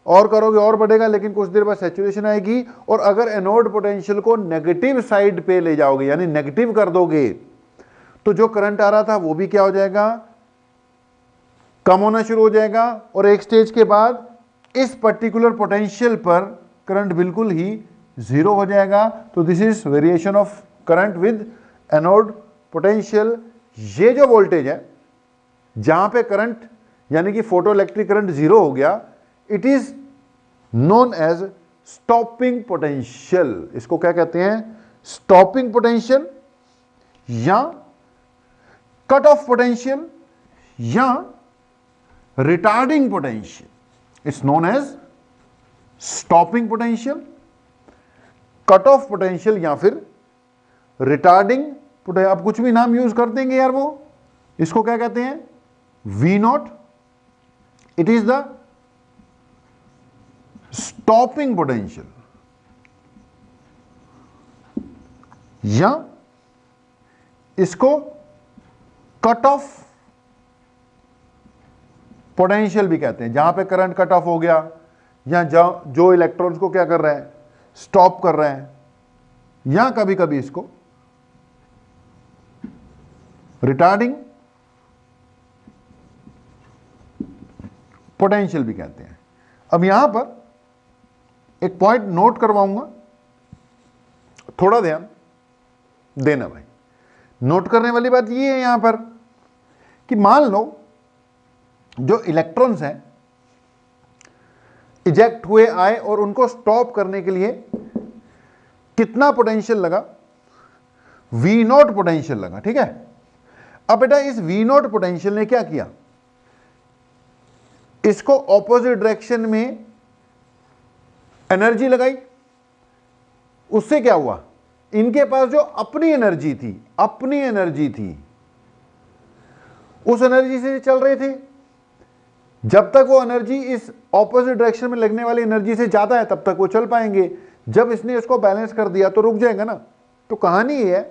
और करोगे और बढ़ेगा, लेकिन कुछ देर बाद सैचुरेशन आएगी। और अगर एनोड पोटेंशियल को नेगेटिव साइड पे ले जाओगे, यानी नेगेटिव कर दोगे, तो जो करंट आ रहा था वो भी क्या हो जाएगा, कम होना शुरू हो जाएगा। और एक स्टेज के बाद इस पर्टिकुलर पोटेंशियल पर करंट बिल्कुल ही 0 हो जाएगा। तो this is variation of current with anode potential. ये जो वोल्टेज है जहां पे करंट यानी कि फोटो इलेक्ट्रिक करंट 0 हो गया, it is known as stopping potential. इसको क्या कहते हैं? स्टॉपिंग पोटेंशियल या कट ऑफ पोटेंशियल या retarding potential. It's known as stopping potential, cut off potential या फिर रिटार्डिंग पोटेंशियल। आप कुछ भी नाम यूज कर देंगे यार, वो इसको क्या कहते हैं? V not. It is the stopping potential या इसको कट ऑफ पोटेंशियल भी कहते हैं, जहां पे करंट कट ऑफ हो गया या जो इलेक्ट्रॉन्स को क्या कर रहा है? स्टॉप कर रहा है। या कभी कभी इसको रिटार्डिंग पोटेंशियल भी कहते हैं। अब यहां पर एक पॉइंट नोट करवाऊंगा, थोड़ा ध्यान देना भाई। नोट करने वाली बात ये है यहां पर कि मान लो जो इलेक्ट्रॉन्स हैं इजेक्ट हुए आए और उनको स्टॉप करने के लिए कितना पोटेंशियल लगा? V नॉट पोटेंशियल लगा, ठीक है। अब बेटा इस V नॉट पोटेंशियल ने क्या किया? इसको ऑपोजिट डायरेक्शन में एनर्जी लगाई। उससे क्या हुआ? इनके पास जो अपनी एनर्जी थी, उस एनर्जी से चल रहे थे। जब तक वो एनर्जी इस ऑपोजिट डायरेक्शन में लगने वाली एनर्जी से ज्यादा है तब तक वो चल पाएंगे। जब इसने इसको बैलेंस कर दिया तो रुक जाएगा ना। तो कहानी ये है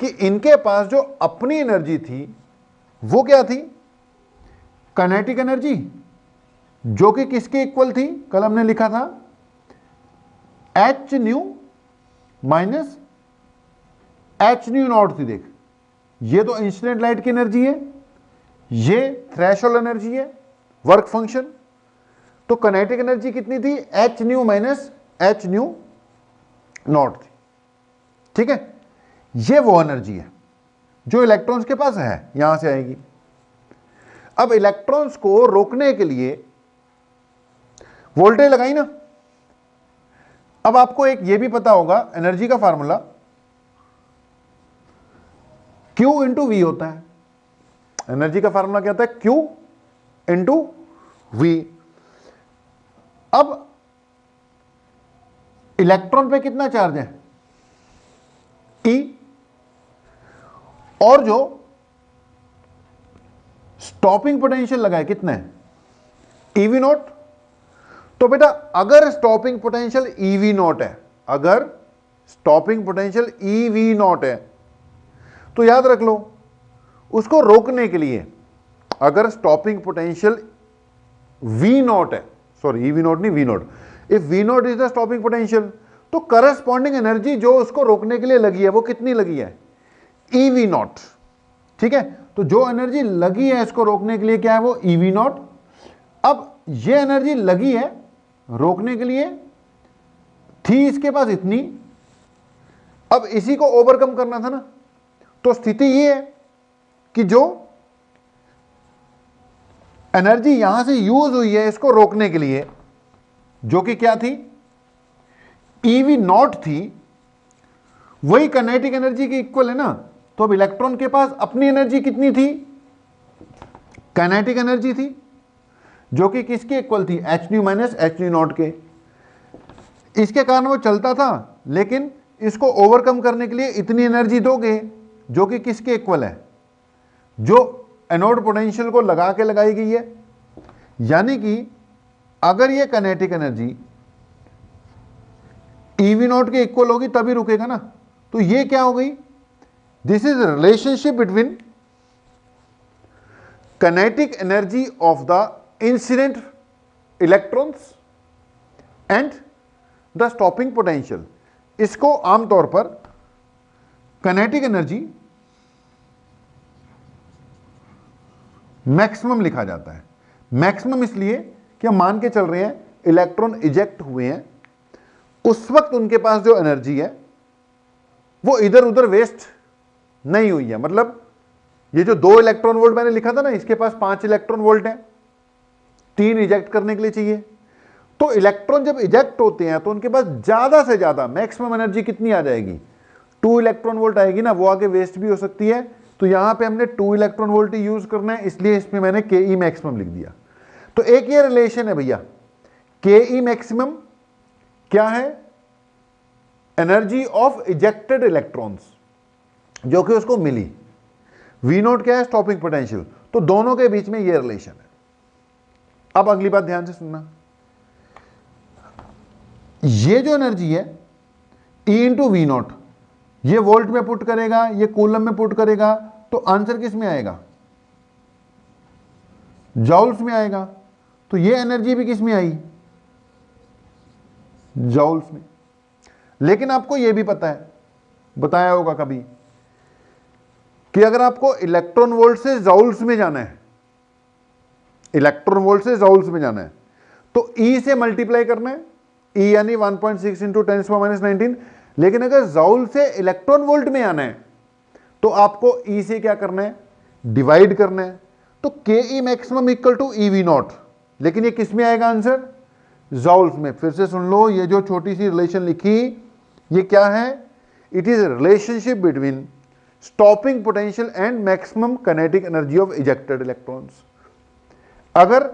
कि इनके पास जो अपनी एनर्जी थी वो क्या थी? काइनेटिक एनर्जी, जो कि किसके इक्वल थी? कल हमने लिखा था H new minus H nu not थी। देख, ये तो इंसिडेंट लाइट की एनर्जी है, ये थ्रेशोल्ड एनर्जी है, वर्क फंक्शन। तो काइनेटिक एनर्जी कितनी थी? H new minus H nu not थी, ठीक है। ये वो एनर्जी है जो इलेक्ट्रॉन्स के पास है, यहां से आएगी। अब इलेक्ट्रॉन्स को रोकने के लिए वोल्टेज लगाई ना। अब आपको एक ये भी पता होगा एनर्जी का फार्मूला Q इंटू वी होता है। एनर्जी का फार्मूला क्या होता है? Q into V. अब इलेक्ट्रॉन पे कितना चार्ज है? E। और जो स्टॉपिंग पोटेंशियल लगा है कितना है? EV not. तो बेटा अगर स्टॉपिंग पोटेंशियल EV नॉट है, अगर स्टॉपिंग पोटेंशियल EV नॉट है, तो याद रख लो उसको रोकने के लिए अगर स्टॉपिंग पोटेंशियल V नॉट है, सॉरी EV नॉट नहीं, V not, if V not is the stopping potential, तो करस्पॉन्डिंग एनर्जी जो उसको रोकने के लिए लगी है वो कितनी लगी है? EV नॉट, ठीक है। तो जो एनर्जी लगी है इसको रोकने के लिए क्या है? वो EV नॉट। अब ये एनर्जी लगी है रोकने के लिए, थी इसके पास इतनी, अब इसी को ओवरकम करना था ना। तो स्थिति ये है कि जो एनर्जी यहां से यूज हुई है इसको रोकने के लिए, जो कि क्या थी? EV नॉट थी, वही काइनेटिक एनर्जी के इक्वल है ना। तो अब इलेक्ट्रॉन के पास अपनी एनर्जी कितनी थी? काइनेटिक एनर्जी थी, जो कि किसके इक्वल थी? H new minus H nu not के। इसके कारण वो चलता था, लेकिन इसको ओवरकम करने के लिए इतनी एनर्जी दोगे जो कि किसके इक्वल है? जो एनोड पोटेंशियल को लगा के लगाई गई है। यानी कि अगर ये काइनेटिक एनर्जी EV नॉट के इक्वल होगी तभी रुकेगा ना। तो ये क्या हो गई? This is relationship between kinetic energy of the incident electrons and the stopping potential. इसको आमतौर पर काइनेटिक एनर्जी मैक्सिमम लिखा जाता है। मैक्सिमम इसलिए कि हम मान के चल रहे हैं इलेक्ट्रॉन इजेक्ट हुए हैं उस वक्त उनके पास जो एनर्जी है वो इधर उधर वेस्ट नहीं हुई है। मतलब ये जो 2 इलेक्ट्रॉन वोल्ट मैंने लिखा था ना, इसके पास 5 इलेक्ट्रॉन वोल्ट है, 3 इजेक्ट करने के लिए चाहिए। तो इलेक्ट्रॉन जब इजेक्ट होते हैं तो उनके पास ज्यादा से ज्यादा मैक्सिमम एनर्जी कितनी आ जाएगी? 2 इलेक्ट्रॉन वोल्ट आएगी ना, वो आगे वेस्ट भी हो सकती है। तो यहां पे हमने 2 इलेक्ट्रॉन वोल्ट ही यूज करना है, इसलिए इसमें मैंने के मैक्सिमम लिख दिया। तो एक ये रिलेशन है भैया, के मैक्सिमम क्या है? एनर्जी ऑफ इजेक्टेड इलेक्ट्रॉन्स जो कि उसको मिली। वी नोट क्या है? Stopping potential. तो दोनों के बीच में ये रिलेशन है। अब अगली बात ध्यान से सुनना, ये जो एनर्जी है E इंटू वी नॉट, ये वोल्ट में पुट करेगा, ये कूलम में पुट करेगा, तो आंसर किस में आएगा? जॉल्स में आएगा। तो ये एनर्जी भी किस में आई? जॉल्स में। लेकिन आपको यह भी पता है, बताया होगा कभी, कि अगर आपको इलेक्ट्रॉन वोल्ट से जॉल्स में जाना है, इलेक्ट्रॉन वोल्ट से जॉल्स में जाना है, तो E से मल्टीप्लाई करना है, E यानी 1.6 इंटू 10⁻⁹। लेकिन अगर जॉल से इलेक्ट्रॉन वोल्ट में आना है तो आपको E से क्या करना है? डिवाइड करना है। तो K maximum equal to E V naught. लेकिन ये किस में आएगा आंसर? जॉल्स में। फिर से सुन लो, ये जो छोटी सी रिलेशन लिखी, ये क्या है? It is relationship between stopping potential and maximum kinetic energy of ejected electrons. अगर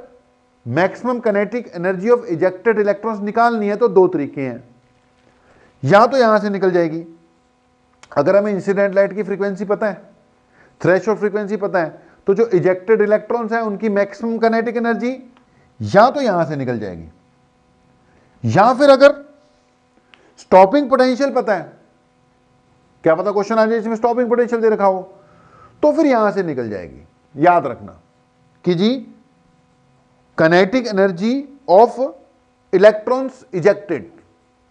maximum kinetic energy of ejected electrons निकालनी है तो 2 तरीके हैं। या तो यहां से निकल जाएगी, अगर हमें इंसिडेंट लाइट की फ्रीक्वेंसी पता है, थ्रेशोल्ड फ्रीक्वेंसी पता है, तो जो इजेक्टेड इलेक्ट्रॉन्स हैं उनकी मैक्सिमम काइनेटिक एनर्जी या तो यहां से निकल जाएगी, या फिर अगर स्टॉपिंग पोटेंशियल पता है, क्या पता क्वेश्चन आ जाए इसमें स्टॉपिंग पोटेंशियल दे रखा हो, तो फिर यहां से निकल जाएगी। याद रखना कि जी kinetic energy of electrons ejected,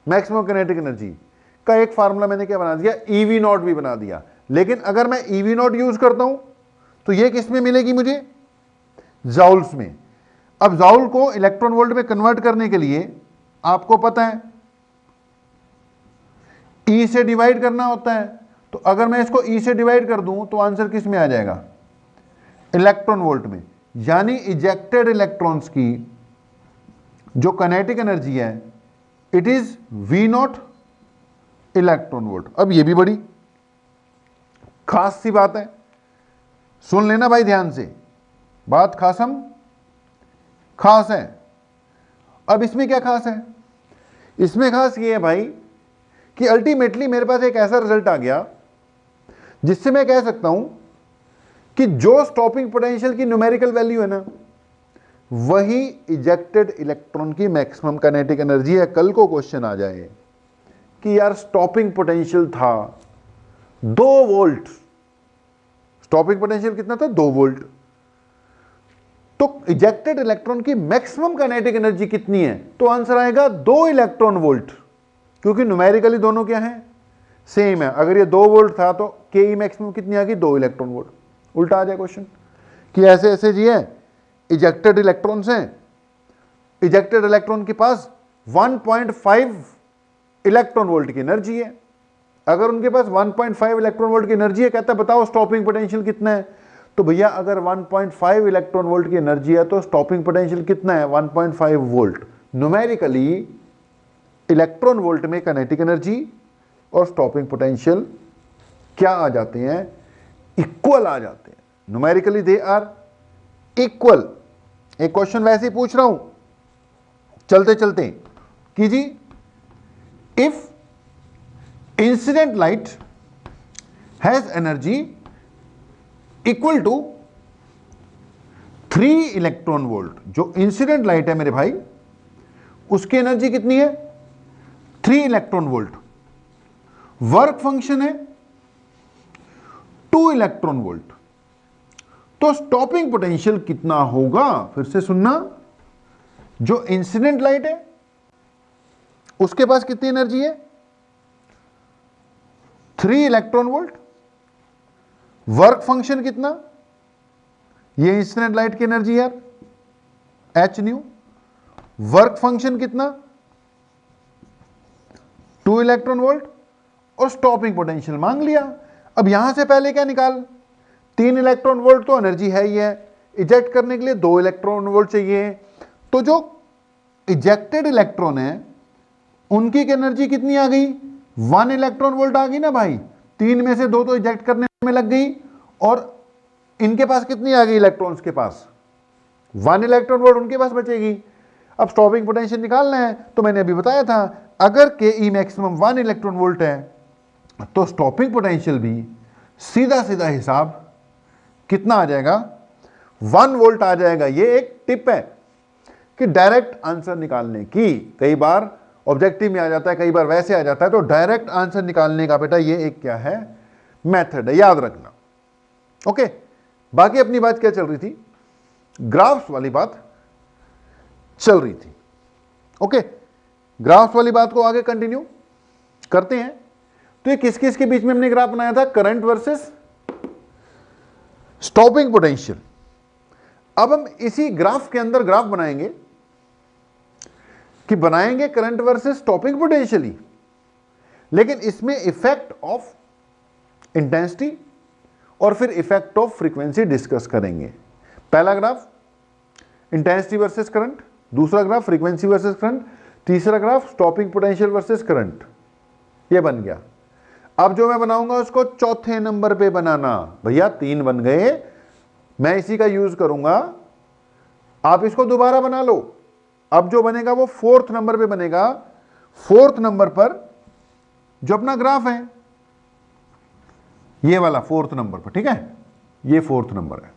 maximum kinetic energy का एक फार्मूला मैंने क्या बना दिया? ईवी नॉट भी बना दिया। लेकिन अगर मैं ईवी नॉट यूज करता हूं तो ये किस में मिलेगी मुझे? जॉल्स में। अब जॉल को इलेक्ट्रॉन वोल्ट में कन्वर्ट करने के लिए आपको पता है E से डिवाइड करना होता है। तो अगर मैं इसको E से डिवाइड कर दूं तो आंसर किस में आ जाएगा? इलेक्ट्रॉन वोल्ट में। यानी इजेक्टेड इलेक्ट्रॉन्स की जो काइनेटिक एनर्जी है it is V naught electron volt. अब ये भी बड़ी खास सी बात है, सुन लेना भाई ध्यान से, बात खास है। अब इसमें क्या खास है? इसमें खास ये है भाई कि अल्टीमेटली मेरे पास एक ऐसा रिजल्ट आ गया जिससे मैं कह सकता हूं कि जो स्टॉपिंग पोटेंशियल की न्यूमेरिकल वैल्यू है ना, वही इजेक्टेड इलेक्ट्रॉन की मैक्सिमम काइनेटिक एनर्जी है। कल को क्वेश्चन आ जाए कि यार स्टॉपिंग पोटेंशियल था 2 वोल्ट, स्टॉपिंग पोटेंशियल कितना था? 2 वोल्ट, तो इजेक्टेड इलेक्ट्रॉन की मैक्सिमम काइनेटिक एनर्जी कितनी है? तो आंसर आएगा 2 इलेक्ट्रॉन वोल्ट, क्योंकि न्यूमेरिकली दोनों क्या है? सेम है। अगर ये 2 वोल्ट था तो के मैक्सिमम कितनी आ गई? 2 इलेक्ट्रॉन वोल्ट। उल्टा आ जाए क्वेश्चन कि ऐसे ऐसे जी है, इजेक्टेड इलेक्ट्रॉन्स हैं, इजेक्टेड इलेक्ट्रॉन के पास 1.5 इलेक्ट्रॉन वोल्ट की एनर्जी है। अगर उनके पास 1.5 इलेक्ट्रॉन वोल्ट की एनर्जी है, कहता है बताओ स्टॉपिंग पोटेंशियल कितना है? तो भैया अगर 1.5 इलेक्ट्रॉन वोल्ट की एनर्जी है तो स्टॉपिंग पोटेंशियल कितना है? 1.5 वोल्ट। न्यूमेरिकली इलेक्ट्रॉन वोल्ट में काइनेटिक एनर्जी और स्टॉपिंग पोटेंशियल क्या आ जाते हैं? इक्वल आ जाते हैं। Numerically they are equal. एक क्वेश्चन वैसे ही पूछ रहा हूं चलते चलते कि जी if incident light has energy equal to 3 electron volt, जो इंसिडेंट लाइट है मेरे भाई उसकी एनर्जी कितनी है? 3 इलेक्ट्रॉन वोल्ट। वर्क फंक्शन है 2 इलेक्ट्रॉन वोल्ट। तो स्टॉपिंग पोटेंशियल कितना होगा? फिर से सुनना, जो इंसिडेंट लाइट है उसके पास कितनी एनर्जी है? 3 इलेक्ट्रॉन वोल्ट। वर्क फंक्शन कितना? ये इंसिडेंट लाइट की एनर्जी यार h न्यू। वर्क फंक्शन कितना? 2 इलेक्ट्रॉन वोल्ट और स्टॉपिंग पोटेंशियल मांग लिया। अब यहां से पहले क्या निकाल, 3 इलेक्ट्रॉन वोल्ट तो एनर्जी है ही है, इजेक्ट करने के लिए 2 इलेक्ट्रॉन वोल्ट चाहिए। तो जो इजेक्टेड इलेक्ट्रॉन है उनकी एनर्जी कितनी आ गई, 1 इलेक्ट्रॉन वोल्ट आ गई ना भाई, 3 में से 2 तो इजेक्ट करने में लग गई, और इनके पास कितनी आ गई इलेक्ट्रॉन्स के पास, 1 इलेक्ट्रॉन वोल्ट उनके पास बचेगी। अब स्टॉपिंग पोटेंशियल निकालना है, तो मैंने अभी बताया था अगर के ई मैक्सिमम 1 इलेक्ट्रॉन वोल्ट है तो स्टॉपिंग पोटेंशियल भी सीधा सीधा हिसाब कितना आ जाएगा, 1 वोल्ट आ जाएगा। ये एक टिप है कि डायरेक्ट आंसर निकालने की, कई बार ऑब्जेक्टिव में आ जाता है, कई बार वैसे आ जाता है, तो डायरेक्ट आंसर निकालने का बेटा ये एक क्या है, मेथड है, याद रखना। ओके, बाकी अपनी बात क्या चल रही थी, ग्राफ्स वाली बात चल रही थी। ओके, ग्राफ्स वाली बात को आगे कंटिन्यू करते हैं। तो ये किस किस के बीच में हमने ग्राफ बनाया था, करंट वर्सेस स्टॉपिंग पोटेंशियल। अब हम इसी ग्राफ के अंदर ग्राफ बनाएंगे कि बनाएंगे करंट वर्सेस स्टॉपिंग पोटेंशियली, लेकिन इसमें इफेक्ट ऑफ इंटेंसिटी और फिर इफेक्ट ऑफ फ्रीक्वेंसी डिस्कस करेंगे। पहला ग्राफ इंटेंसिटी वर्सेस करंट, दूसरा ग्राफ फ्रीक्वेंसी वर्सेस करंट, तीसरा graph stopping potential versus current. ये बन गया। अब जो मैं बनाऊंगा उसको चौथे नंबर पे बनाना। भैया 3 बन गए, मैं इसी का यूज करूंगा, आप इसको दोबारा बना लो। अब जो बनेगा वो 4th नंबर पे बनेगा। 4th नंबर पर जो अपना ग्राफ है ये वाला 4th नंबर पर, ठीक है, ये 4th नंबर है।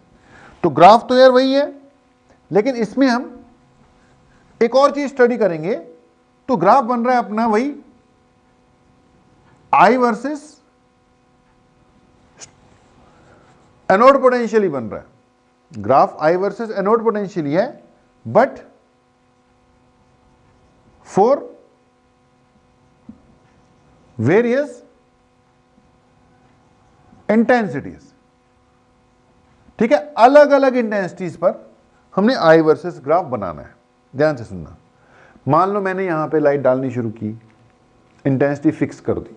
तो ग्राफ तो यार वही है, लेकिन इसमें हम एक और चीज स्टडी करेंगे। तो ग्राफ बन रहा है अपना वही आई वर्सेस एनोड पोटेंशियल ही बन रहा है। Graph I versus anode potential ही है, बट फॉर वेरियस इंटेंसिटीज, ठीक है, अलग अलग इंटेंसिटीज पर हमने आई वर्सेस ग्राफ बनाना है। ध्यान से सुनना। मान लो मैंने यहां पे लाइट डालनी शुरू की, इंटेंसिटी फिक्स कर दी।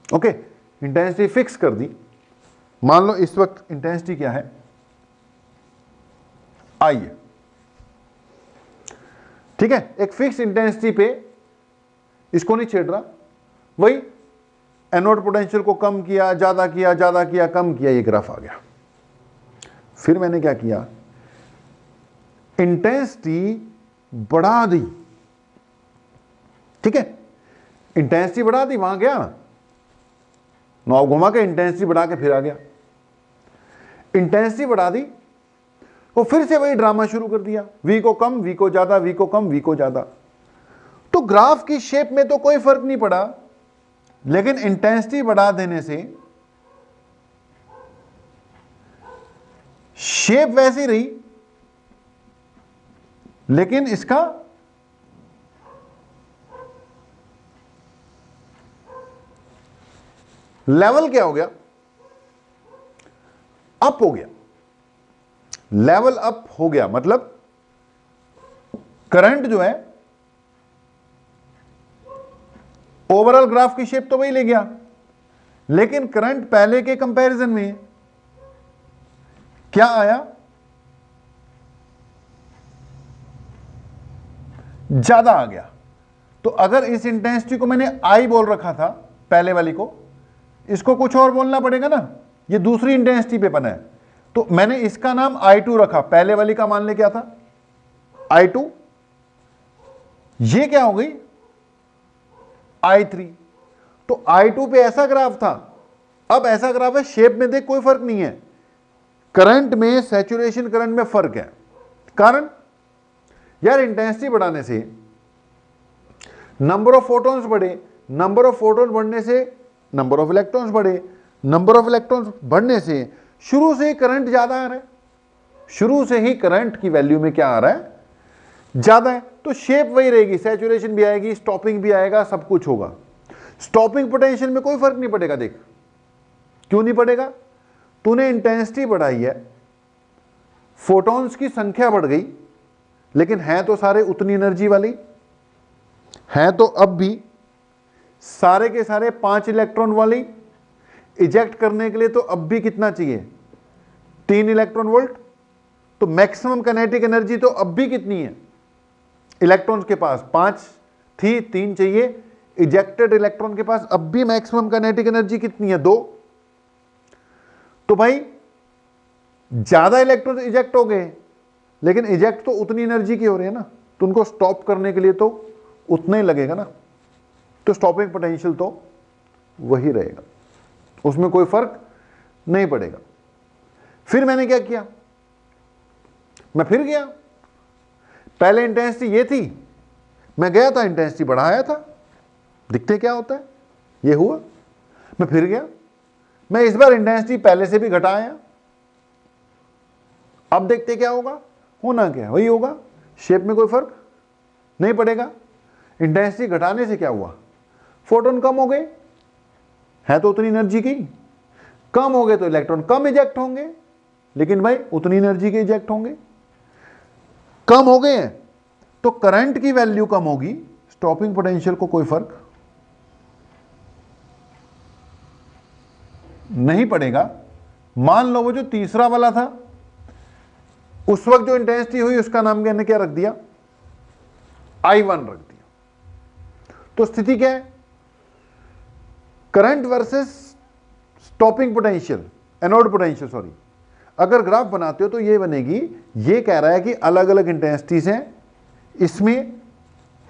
ओके, इंटेंसिटी फिक्स कर दी। मान लो इस वक्त इंटेंसिटी क्या है, आई है, ठीक है। एक फिक्स इंटेंसिटी पे इसको नहीं छेड़ रहा, वही एनोड पोटेंशियल को कम किया, ज्यादा किया, ज्यादा किया, कम किया, ये ग्राफ आ गया। फिर मैंने क्या किया, इंटेंसिटी बढ़ा दी, ठीक है, इंटेंसिटी बढ़ा दी, वहां गया, नॉब घुमा के इंटेंसिटी बढ़ा के फिर आ गया। इंटेंसिटी बढ़ा दी, वो फिर से वही ड्रामा शुरू कर दिया, वी को कम, वी को ज्यादा, वी को कम, वी को ज्यादा। तो ग्राफ की शेप में तो कोई फर्क नहीं पड़ा, लेकिन इंटेंसिटी बढ़ा देने से शेप वैसी रही, लेकिन इसका लेवल क्या हो गया, अप हो गया। लेवल अप हो गया मतलब करंट जो है ओवरऑल ग्राफ की शेप तो वही ले गया, लेकिन करंट पहले के कंपैरिजन में क्या आया, ज्यादा आ गया। तो अगर इस इंटेंसिटी को मैंने आई बोल रखा था पहले वाली को, इसको कुछ और बोलना पड़ेगा ना, ये दूसरी इंटेंसिटी पे बना है, तो मैंने इसका नाम I2 रखा, पहले वाली का मान ले क्या था I2, ये क्या हो गई I3। तो I2 पे ऐसा ग्राफ था, अब ऐसा ग्राफ है, शेप में देख कोई फर्क नहीं है, करंट में, सैचुरेशन करंट में फर्क है। कारण यार इंटेंसिटी बढ़ाने से नंबर ऑफ फोटॉन्स बढ़े, नंबर ऑफ फोटॉन्स बढ़ने से नंबर ऑफ इलेक्ट्रॉन्स बढ़े, नंबर ऑफ इलेक्ट्रॉन्स बढ़ने से शुरू से ही करंट ज्यादा आ रहा है, शुरू से ही करंट की वैल्यू में क्या आ रहा है, ज्यादा है। तो शेप वही रहेगी, सैचुरेशन भी आएगी, स्टॉपिंग भी आएगा, सब कुछ होगा। स्टॉपिंग पोटेंशियल में कोई फर्क नहीं पड़ेगा। देख क्यों नहीं पड़ेगा, तूने इंटेंसिटी बढ़ाई है, फोटॉन्स की संख्या बढ़ गई, लेकिन है तो सारे उतनी एनर्जी वाली, है तो अब भी सारे के सारे 5 इलेक्ट्रॉन वाली, इजेक्ट करने के लिए तो अब भी कितना चाहिए, 3 इलेक्ट्रॉन वोल्ट। तो मैक्सिमम काइनेटिक एनर्जी तो अब भी कितनी है इलेक्ट्रॉन्स के पास, 5 थी, 3 चाहिए। इजेक्टेड इलेक्ट्रॉन के पास अब भी मैक्सिमम काइनेटिक एनर्जी कितनी है, 2। तो भाई ज्यादा इलेक्ट्रॉन इजेक्ट हो गए, लेकिन इजेक्ट तो उतनी एनर्जी की हो रही है ना, तो उनको स्टॉप करने के लिए तो उतना ही लगेगा ना, तो स्टॉपिंग पोटेंशियल तो वही रहेगा, उसमें कोई फर्क नहीं पड़ेगा। फिर मैंने क्या किया, मैं फिर गया, पहले इंटेंसिटी ये थी, मैं गया था इंटेंसिटी बढ़ाया था, दिखते क्या होता है, ये हुआ। मैं फिर गया, मैं इस बार इंटेंसिटी पहले से भी घटाया, अब देखते क्या होगा, होना क्या वही होगा, शेप में कोई फर्क नहीं पड़ेगा। इंटेंसिटी घटाने से क्या हुआ, फोटोन कम हो गए, है तो उतनी एनर्जी की, कम हो गए तो इलेक्ट्रॉन कम इजेक्ट होंगे, लेकिन भाई उतनी एनर्जी के इजेक्ट होंगे। कम हो गए हैं तो करंट की वैल्यू कम होगी, स्टॉपिंग पोटेंशियल को कोई फर्क नहीं पड़ेगा। मान लो वो जो तीसरा वाला था, उस वक्त जो इंटेंसिटी हुई उसका नाम मैंने क्या रख दिया, I1 रख दिया। तो स्थिति क्या है, current versus stopping potential, anode potential sorry, अगर ग्राफ बनाते हो तो ये बनेगी, ये कह रहा है कि अलग अलग इंटेंसिटीज हैं, इसमें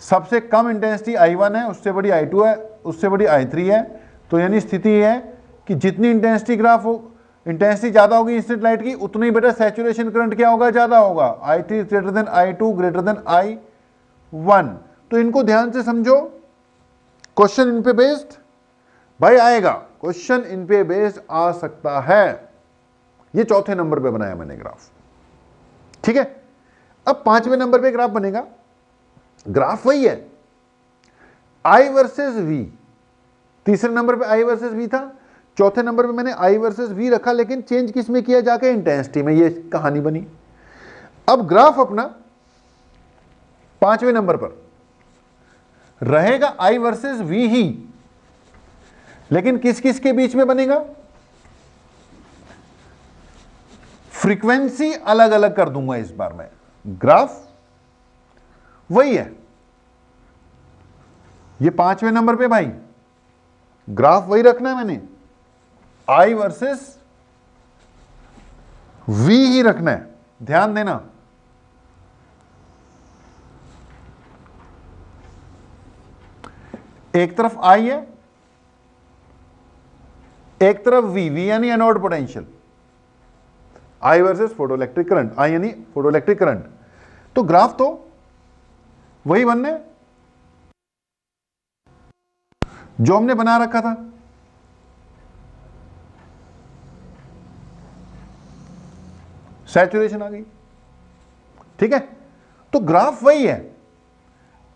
सबसे कम इंटेंसिटी I1 है, उससे बड़ी I2 है, उससे बड़ी I3 है। तो यानी स्थिति ये है कि जितनी इंटेंसिटी ग्राफ हो, इंटेंसिटी ज्यादा होगी इंसिडेंट लाइट की, उतना ही बेटा सैचुरेशन करंट क्या होगा, ज्यादा होगा, I3 greater than I2 greater than I1। तो इनको ध्यान से समझो, क्वेश्चन इन पे बेस्ड भाई आएगा, क्वेश्चन इन पे बेस्ड आ सकता है। ये चौथे नंबर पे बनाया मैंने ग्राफ, ठीक है। अब 5वें नंबर पे ग्राफ बनेगा, ग्राफ वही है, I वर्सेस V। तीसरे नंबर पे I वर्सेस V था, चौथे नंबर पे मैंने I वर्सेस V रखा, लेकिन चेंज किस में किया, जाके इंटेंसिटी में, ये कहानी बनी। अब ग्राफ अपना 5वें नंबर पर रहेगा I वर्सेस V ही, लेकिन किस किस के बीच में बनेगा, फ्रीक्वेंसी अलग अलग कर दूंगा इस बार मैं। ग्राफ वही है, ये 5वें नंबर पे भाई ग्राफ वही रखना है मैंने, I वर्सेस V ही रखना है, ध्यान देना। एक तरफ I है, एक तरफ V, V यानी anode potential, I versus photoelectric current, I यानी फोटोइलेक्ट्रिक करंट। तो ग्राफ तो वही बनने जो हमने बना रखा था। सैचुरेशन आ गई, ठीक है, तो ग्राफ वही है।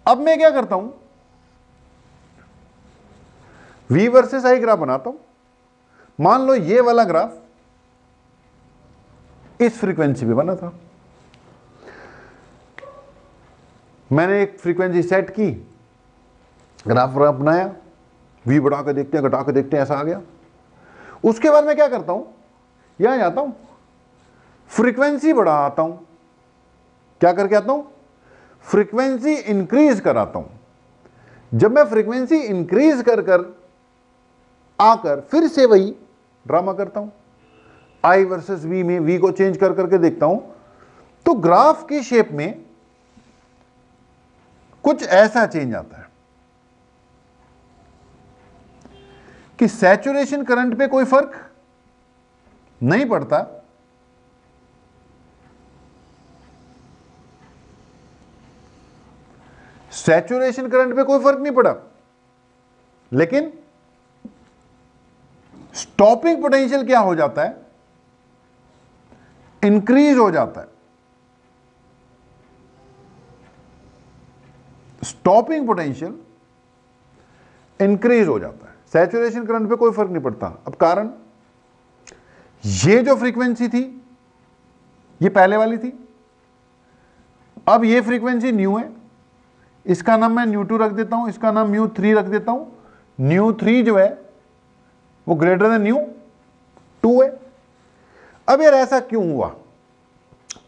अब मैं क्या करता हूं, V वर्सेस I ग्राफ बनाता हूं। मान लो ये वाला ग्राफ इस फ्रीक्वेंसी पे बना था, मैंने एक फ्रीक्वेंसी सेट की, ग्राफ बनाया, V बढ़ा के देखते हैं, घटा के देखते हैं, ऐसा आ गया। उसके बाद मैं क्या करता हूं, यहां जाता हूं, फ्रीक्वेंसी बढ़ाता हूं, क्या करके आता हूं, फ्रीक्वेंसी इंक्रीज कराता हूं। जब मैं फ्रीक्वेंसी इंक्रीज कर कर आकर फिर से वही ड्रामा करता हूं, I वर्सेस V में V को चेंज कर करके देखता हूं, तो ग्राफ की शेप में कुछ ऐसा चेंज आता है कि सैचुरेशन करंट पे कोई फर्क नहीं पड़ता, सैचुरेशन करंट पे कोई फर्क नहीं पड़ा, लेकिन स्टॉपिंग पोटेंशियल क्या हो जाता है, इंक्रीज हो जाता है। स्टॉपिंग पोटेंशियल इंक्रीज हो जाता है, सैचुरेशन करंट पे कोई फर्क नहीं पड़ता। अब कारण, ये जो फ्रीक्वेंसी थी ये पहले वाली थी, अब ये फ्रीक्वेंसी न्यू है, इसका नाम मैं न्यू 2 रख देता हूं, इसका नाम न्यू 3 रख देता हूं। ν3 जो है वो ग्रेटर देन ν2 है। अब यार ऐसा क्यों हुआ?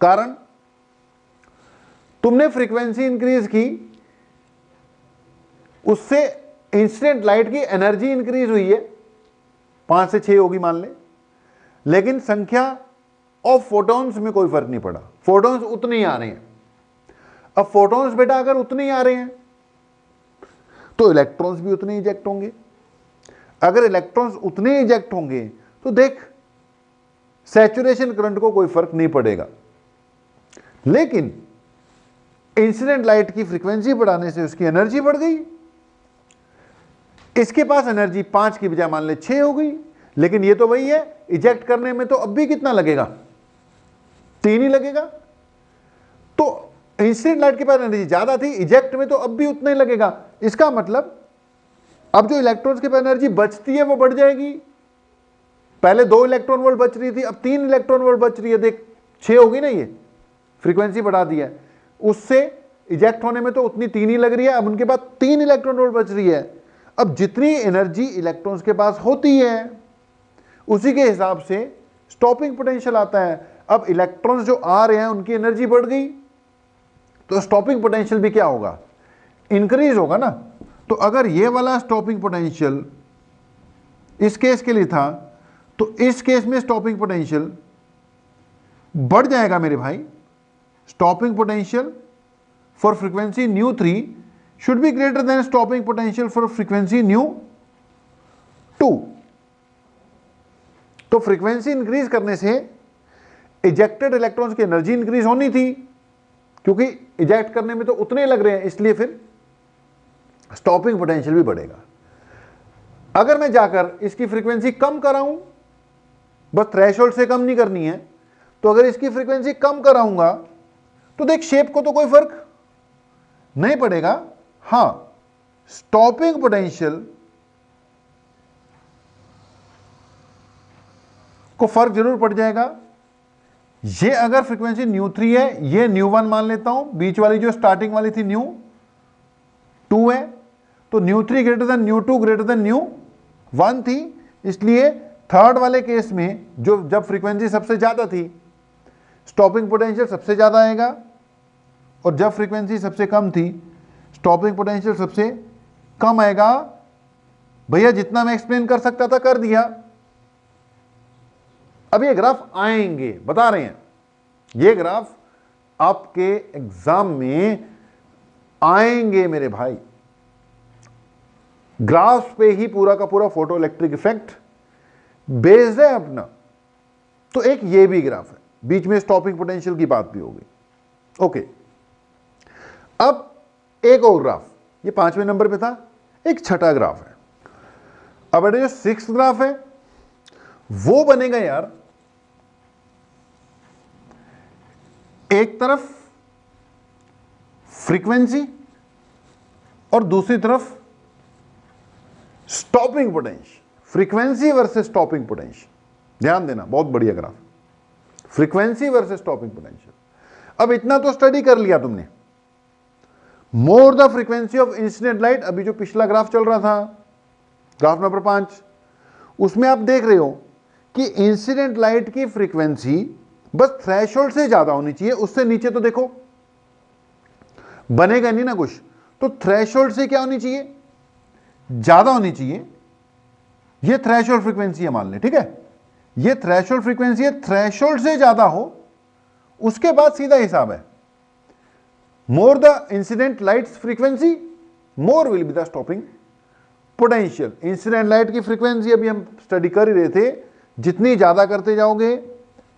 कारण तुमने फ्रीक्वेंसी इंक्रीज की, उससे इंसिडेंट लाइट की एनर्जी इंक्रीज हुई है, 5 से 6 होगी मान ले, लेकिन संख्या ऑफ फोटॉन्स में कोई फर्क नहीं पड़ा, फोटॉन्स उतने ही आ रहे हैं। अब फोटॉन्स बेटा अगर उतने ही आ रहे हैं तो इलेक्ट्रॉन्स भी उतने इजेक्ट होंगे। अगर इलेक्ट्रॉन्स उतने इजेक्ट होंगे तो देख सैचुरेशन करंट को कोई फर्क नहीं पड़ेगा, लेकिन इंसिडेंट लाइट की फ्रीक्वेंसी बढ़ाने से उसकी एनर्जी बढ़ गई। इसके पास एनर्जी 5 की बजाय मान ले 6 हो गई, लेकिन ये तो वही है, इजेक्ट करने में तो अब भी कितना लगेगा, 3 ही लगेगा। तो इंसिडेंट लाइट के पास एनर्जी ज्यादा थी, इजेक्ट में तो अब भी उतना ही लगेगा। इसका मतलब अब जो इलेक्ट्रॉन्स के पास एनर्जी बचती है वो बढ़ जाएगी। पहले 2 इलेक्ट्रॉन वोल्ट बच रही थी, अब 3 इलेक्ट्रॉन वोल्ट बच रही है। देख 6 होगी ना, ये फ्रीक्वेंसी बढ़ा दी है, उससे इजेक्ट होने में तो उतनी 3 ही लग रही है, अब उनके पास 3 इलेक्ट्रॉन वोल्ट बच रही है। अब जितनी एनर्जी इलेक्ट्रॉन्स के पास होती है उसी के हिसाब से स्टॉपिंग पोटेंशियल आता है। अब इलेक्ट्रॉन्स जो आ रहे हैं उनकी एनर्जी बढ़ गई तो स्टॉपिंग पोटेंशियल भी क्या होगा, इंक्रीज होगा ना। तो अगर ये वाला स्टॉपिंग पोटेंशियल इस केस के लिए था तो इस केस में स्टॉपिंग पोटेंशियल बढ़ जाएगा मेरे भाई। Stopping potential for frequency ν3 should be greater than stopping potential for frequency ν2। तो फ्रीक्वेंसी इंक्रीज करने से इजेक्टेड इलेक्ट्रॉन्स की एनर्जी इंक्रीज होनी थी, क्योंकि इजेक्ट करने में तो उतने लग रहे हैं, इसलिए फिर स्टॉपिंग पोटेंशियल भी बढ़ेगा। अगर मैं जाकर इसकी फ्रीक्वेंसी कम कराऊं, बस थ्रेशोल्ड से कम नहीं करनी है, तो अगर इसकी फ्रीक्वेंसी कम कराऊंगा तो देख शेप को तो कोई फर्क नहीं पड़ेगा। हां, स्टॉपिंग पोटेंशियल को फर्क जरूर पड़ जाएगा। ये अगर फ्रीक्वेंसी ν3 है, ये ν1 मान लेता हूं, बीच वाली जो स्टार्टिंग वाली थी ν2 है, तो ν3 ग्रेटर देन ν2 ग्रेटर देन ν1 थी, इसलिए थर्ड वाले केस में जो जब फ्रीक्वेंसी सबसे ज्यादा थी स्टॉपिंग पोटेंशियल सबसे ज्यादा आएगा, और जब फ्रीक्वेंसी सबसे कम थी स्टॉपिंग पोटेंशियल सबसे कम आएगा। भैया जितना मैं एक्सप्लेन कर सकता था कर दिया। अब ये ग्राफ आएंगे, बता रहे हैं, ये ग्राफ आपके एग्जाम में आएंगे मेरे भाई। ग्राफ पे ही पूरा का पूरा फोटो इलेक्ट्रिक इफेक्ट बेस्ड है अपना। तो एक ये भी ग्राफ है, बीच में स्टॉपिंग पोटेंशियल की बात भी होगी। ओके, अब एक और ग्राफ, ये 5वें नंबर पे था, एक छठा ग्राफ है। अब बेटे जो 6th ग्राफ है वो बनेगा यार, एक तरफ फ्रीक्वेंसी और दूसरी तरफ stopping potential, frequency versus stopping potential. ध्यान देना, बहुत बढ़िया graph, frequency versus stopping potential. अब इतना तो स्टडी कर लिया तुमने, more the frequency of incident light, अभी जो पिछला ग्राफ चल रहा था ग्राफ नंबर 5, उसमें आप देख रहे हो कि इंसिडेंट लाइट की फ्रीक्वेंसी बस थ्रेशोल्ड से ज्यादा होनी चाहिए, उससे नीचे तो देखो बनेगा नहीं ना कुछ। तो थ्रेशोल्ड से क्या होनी चाहिए, ज्यादा होनी चाहिए। ये थ्रेशोल्ड फ्रीक्वेंसी है मान ले, ठीक है, ये थ्रेशोल्ड फ्रीक्वेंसी है, थ्रेशोल्ड से ज्यादा हो उसके बाद सीधा हिसाब है, more the incident lights frequency more will be the stopping potential. Incident light की फ्रीक्वेंसी अभी हम स्टडी कर ही रहे थे, जितनी ज्यादा करते जाओगे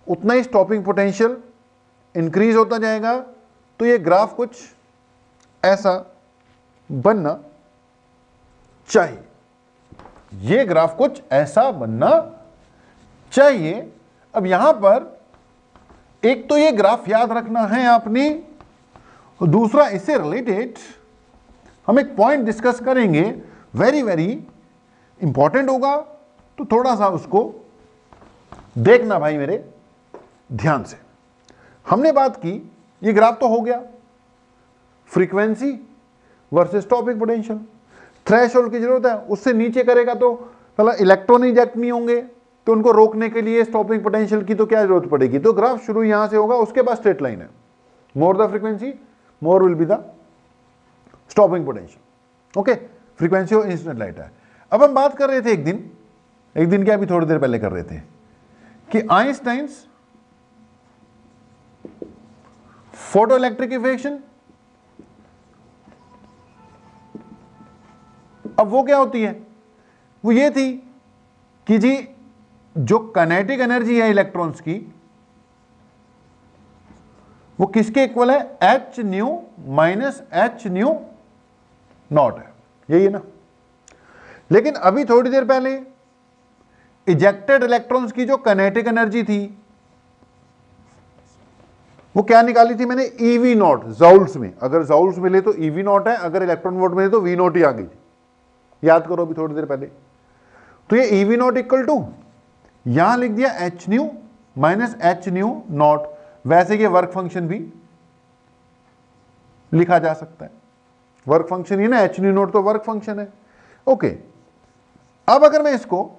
उतना ही स्टॉपिंग पोटेंशियल इंक्रीज होता जाएगा। तो ये ग्राफ कुछ ऐसा बनना चाहिए, ये ग्राफ कुछ ऐसा बनना चाहिए। अब यहां पर एक तो ये ग्राफ याद रखना है आपने, दूसरा इससे रिलेटेड हम एक पॉइंट डिस्कस करेंगे, वेरी वेरी इंपॉर्टेंट होगा, तो थोड़ा सा उसको देखना भाई मेरे ध्यान से। हमने बात की, ये ग्राफ तो हो गया frequency versus stopping potential. Threshold की जरूरत है, उससे नीचे करेगा तो पहला इलेक्ट्रॉन इजेक्ट नहीं होंगे, तो उनको रोकने के लिए स्टॉपिंग पोटेंशियल की तो क्या जरूरत पड़ेगी, तो ग्राफ शुरू यहां से होगा, उसके बाद स्ट्रेट लाइन है, more the frequency more will be the stopping potential. Okay, frequency of incident light है। अब हम बात कर रहे थे एक दिन क्या, अभी थोड़ी देर पहले कर रहे थे कि आइंस्टाइन्स फोटो इलेक्ट्रिक इक्वेशन, अब वो क्या होती है, वो ये थी कि जी जो काइनेटिक एनर्जी है इलेक्ट्रॉन्स की वो किसके इक्वल है, H new minus H nu not है, यही है ना। लेकिन अभी थोड़ी देर पहले इजेक्टेड इलेक्ट्रॉन्स की जो काइनेटिक एनर्जी थी वो क्या निकाली थी मैंने, ईवी नॉट जाउल्स में, अगर जाउल्स मिले तो ईवी नॉट है, अगर इलेक्ट्रॉन वोल्ट मिले तो वी नॉट ही आ गई, याद करो अभी थोड़ी देर पहले। तो ये ईवी नॉट इक्वल टू यहां लिख दिया H new minus H nu not, वैसे ये वर्क फंक्शन भी लिखा जा सकता है, वर्क फंक्शन ही ना, एच न्यू नॉट तो वर्क फंक्शन है। ओके, अब अगर मैं इसको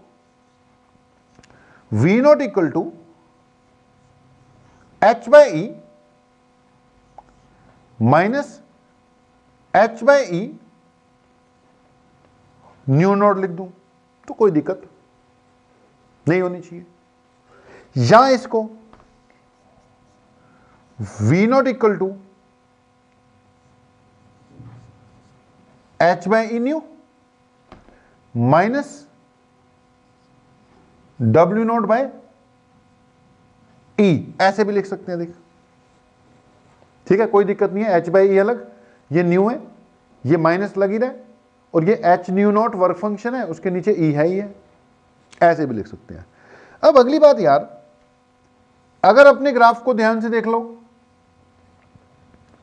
V naught equal to H by E minus H by E nu naught लिख दूं तो कोई दिक्कत नहीं होनी चाहिए, या इसको V naught equal to H by E nu minus W naught by E, ऐसे भी लिख सकते हैं, देख ठीक है, कोई दिक्कत नहीं है। एच बाई ई अलग, ये न्यू है, ये माइनस लगी रहे, और ये H nu not work function है, उसके नीचे ई है ही है, ऐसे भी लिख सकते हैं। अब अगली बात यार, अगर अपने ग्राफ को ध्यान से देख लो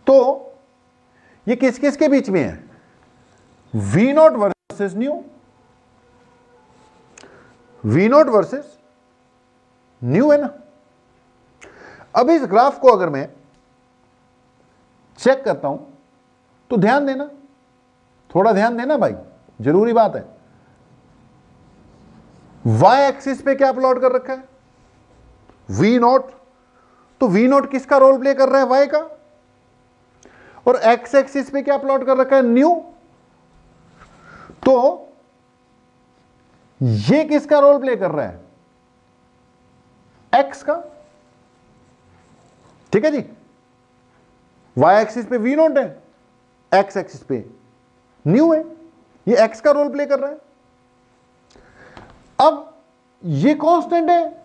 तो ये किस किस के बीच में है, V naught versus nu, V naught versus nu है ना। अब इस ग्राफ को अगर मैं चेक करता हूं तो ध्यान देना, थोड़ा ध्यान देना भाई, जरूरी बात है। वाई एक्सिस पे क्या प्लॉट कर रखा है, वी नॉट, तो वी नॉट किसका रोल प्ले कर रहा है, वाई का, और एक्स एक्सिस पे क्या प्लॉट कर रखा है, न्यू, तो ये किसका रोल प्ले कर रहा है, एक्स का, ठीक है जी। वाई एक्सिस पे वी नॉट है, एक्स एक्सिस पे न्यू है, ये एक्स का रोल प्ले कर रहा है। अब ये कांस्टेंट है,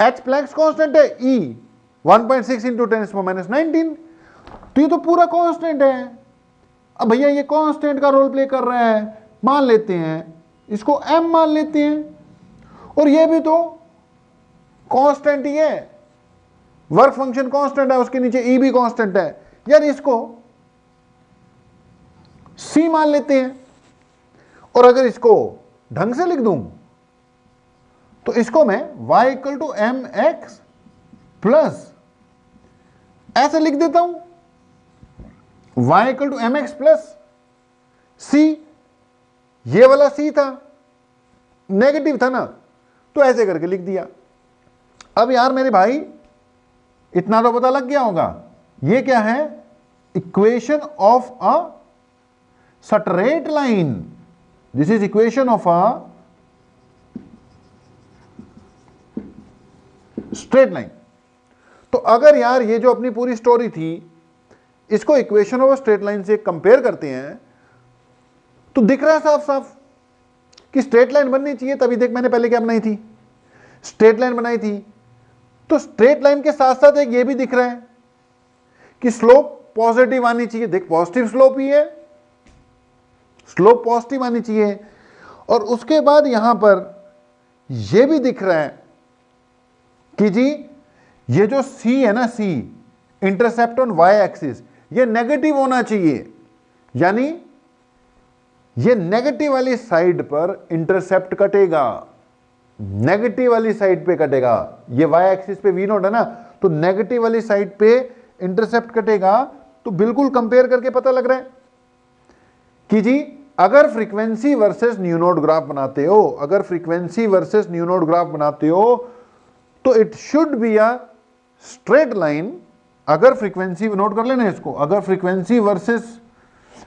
एच प्लैंक्स कांस्टेंट है, ई 1.6 इंटू 10⁻⁹, तो ये तो पूरा कांस्टेंट है। अब भैया ये कांस्टेंट का रोल प्ले कर रहा है, मान लेते हैं इसको m मान लेते हैं, और ये भी तो कांस्टेंट ही है, वर्क फंक्शन कांस्टेंट है, उसके नीचे ई भी कांस्टेंट है यार, इसको c मान लेते हैं। और अगर इसको ढंग से लिख दूं तो इसको मैं y equal to M X plus ऐसे लिख देता हूं, y equal to M X plus C, ये वाला c था, नेगेटिव था ना, तो ऐसे करके लिख दिया। अब यार मेरे भाई इतना तो पता लग गया होगा, ये क्या है, equation of a straight line, this is equation of a straight line. तो अगर यार ये जो अपनी पूरी स्टोरी थी इसको equation of a straight line से कंपेयर करते हैं तो दिख रहा है साफ साफ कि स्ट्रेट लाइन बननी चाहिए। तभी देख मैंने पहले क्या बनाई थी, स्ट्रेट लाइन बनाई थी, तो स्ट्रेट लाइन के साथ साथ एक ये भी दिख रहा है कि स्लोप पॉजिटिव आनी चाहिए, देख पॉजिटिव स्लोप ही है, स्लोप पॉजिटिव आनी चाहिए। और उसके बाद यहां पर यह भी दिख रहा है कि जी ये जो c है ना, c intercept on y axis, ये नेगेटिव होना चाहिए, यानी ये नेगेटिव वाली साइड पर इंटरसेप्ट कटेगा, नेगेटिव वाली साइड पे कटेगा। ये y एक्सिस पे v नॉट है ना, तो नेगेटिव वाली साइड पे इंटरसेप्ट कटेगा। तो बिल्कुल कंपेयर करके पता लग रहा है कि जी अगर frequency versus nu node graph बनाते हो, अगर frequency versus nu node graph बनाते हो तो it should be a straight line. अगर फ्रीक्वेंसी, नोट कर लेना इसको, अगर frequency versus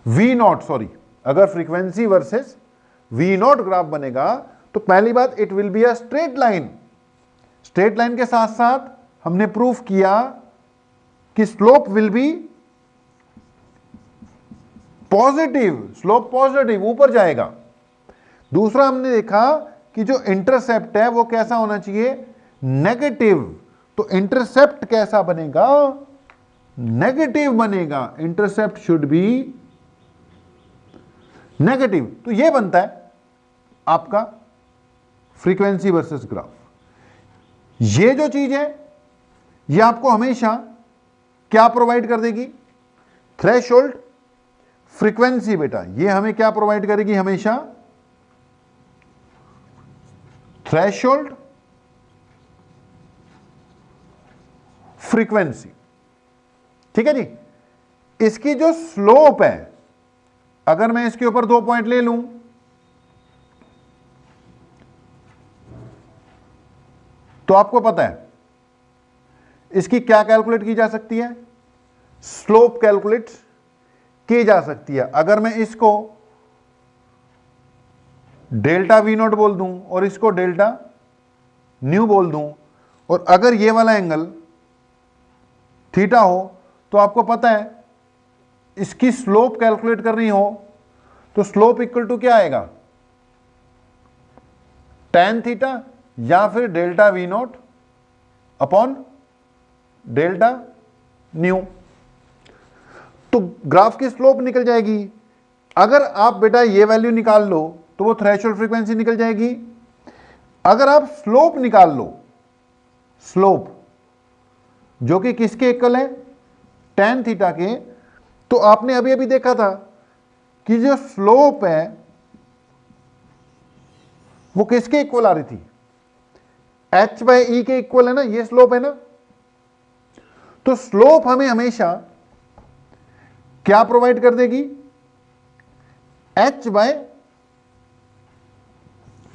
V naught, sorry, अगर frequency versus V naught graph बनेगा तो पहली बात it will be a straight line. Straight line के साथ साथ हमने प्रूफ किया कि slope will be positive, slope positive, ऊपर जाएगा। दूसरा हमने देखा कि जो इंटरसेप्ट है वो कैसा होना चाहिए, नेगेटिव। तो इंटरसेप्ट कैसा बनेगा, नेगेटिव बनेगा, इंटरसेप्ट शुड बी नेगेटिव। तो ये बनता है आपका फ्रीक्वेंसी वर्सेस ग्राफ। ये जो चीज है ये आपको हमेशा क्या प्रोवाइड कर देगी, थ्रेशोल्ड फ्रीक्वेंसी। बेटा ये हमें क्या प्रोवाइड करेगी, हमेशा थ्रेशोल्ड फ्रीक्वेंसी। ठीक है जी। इसकी जो स्लोप है, अगर मैं इसके ऊपर 2 पॉइंट ले लूं तो आपको पता है इसकी क्या कैलकुलेट की जा सकती है, स्लोप कैलकुलेट की जा सकती है। अगर मैं इसको डेल्टा वी नॉट बोल दूं और इसको डेल्टा न्यू बोल दूं, और अगर ये वाला एंगल थीटा हो, तो आपको पता है इसकी स्लोप कैलकुलेट करनी हो तो स्लोप इक्वल टू क्या आएगा, tan थीटा या फिर delta we not upon delta nu. तो ग्राफ की स्लोप निकल जाएगी। अगर आप बेटा ये वैल्यू निकाल लो तो वो थ्रेशोल्ड फ्रीक्वेंसी निकल जाएगी। अगर आप स्लोप निकाल लो, स्लोप जो कि किसके इक्वल है, tan थीटा के, तो आपने अभी अभी देखा था कि जो स्लोप है वो किसके इक्वल आ रही थी, h/e के इक्वल है ना, ये स्लोप है ना। तो स्लोप हमें हमेशा क्या प्रोवाइड कर देगी, h बाय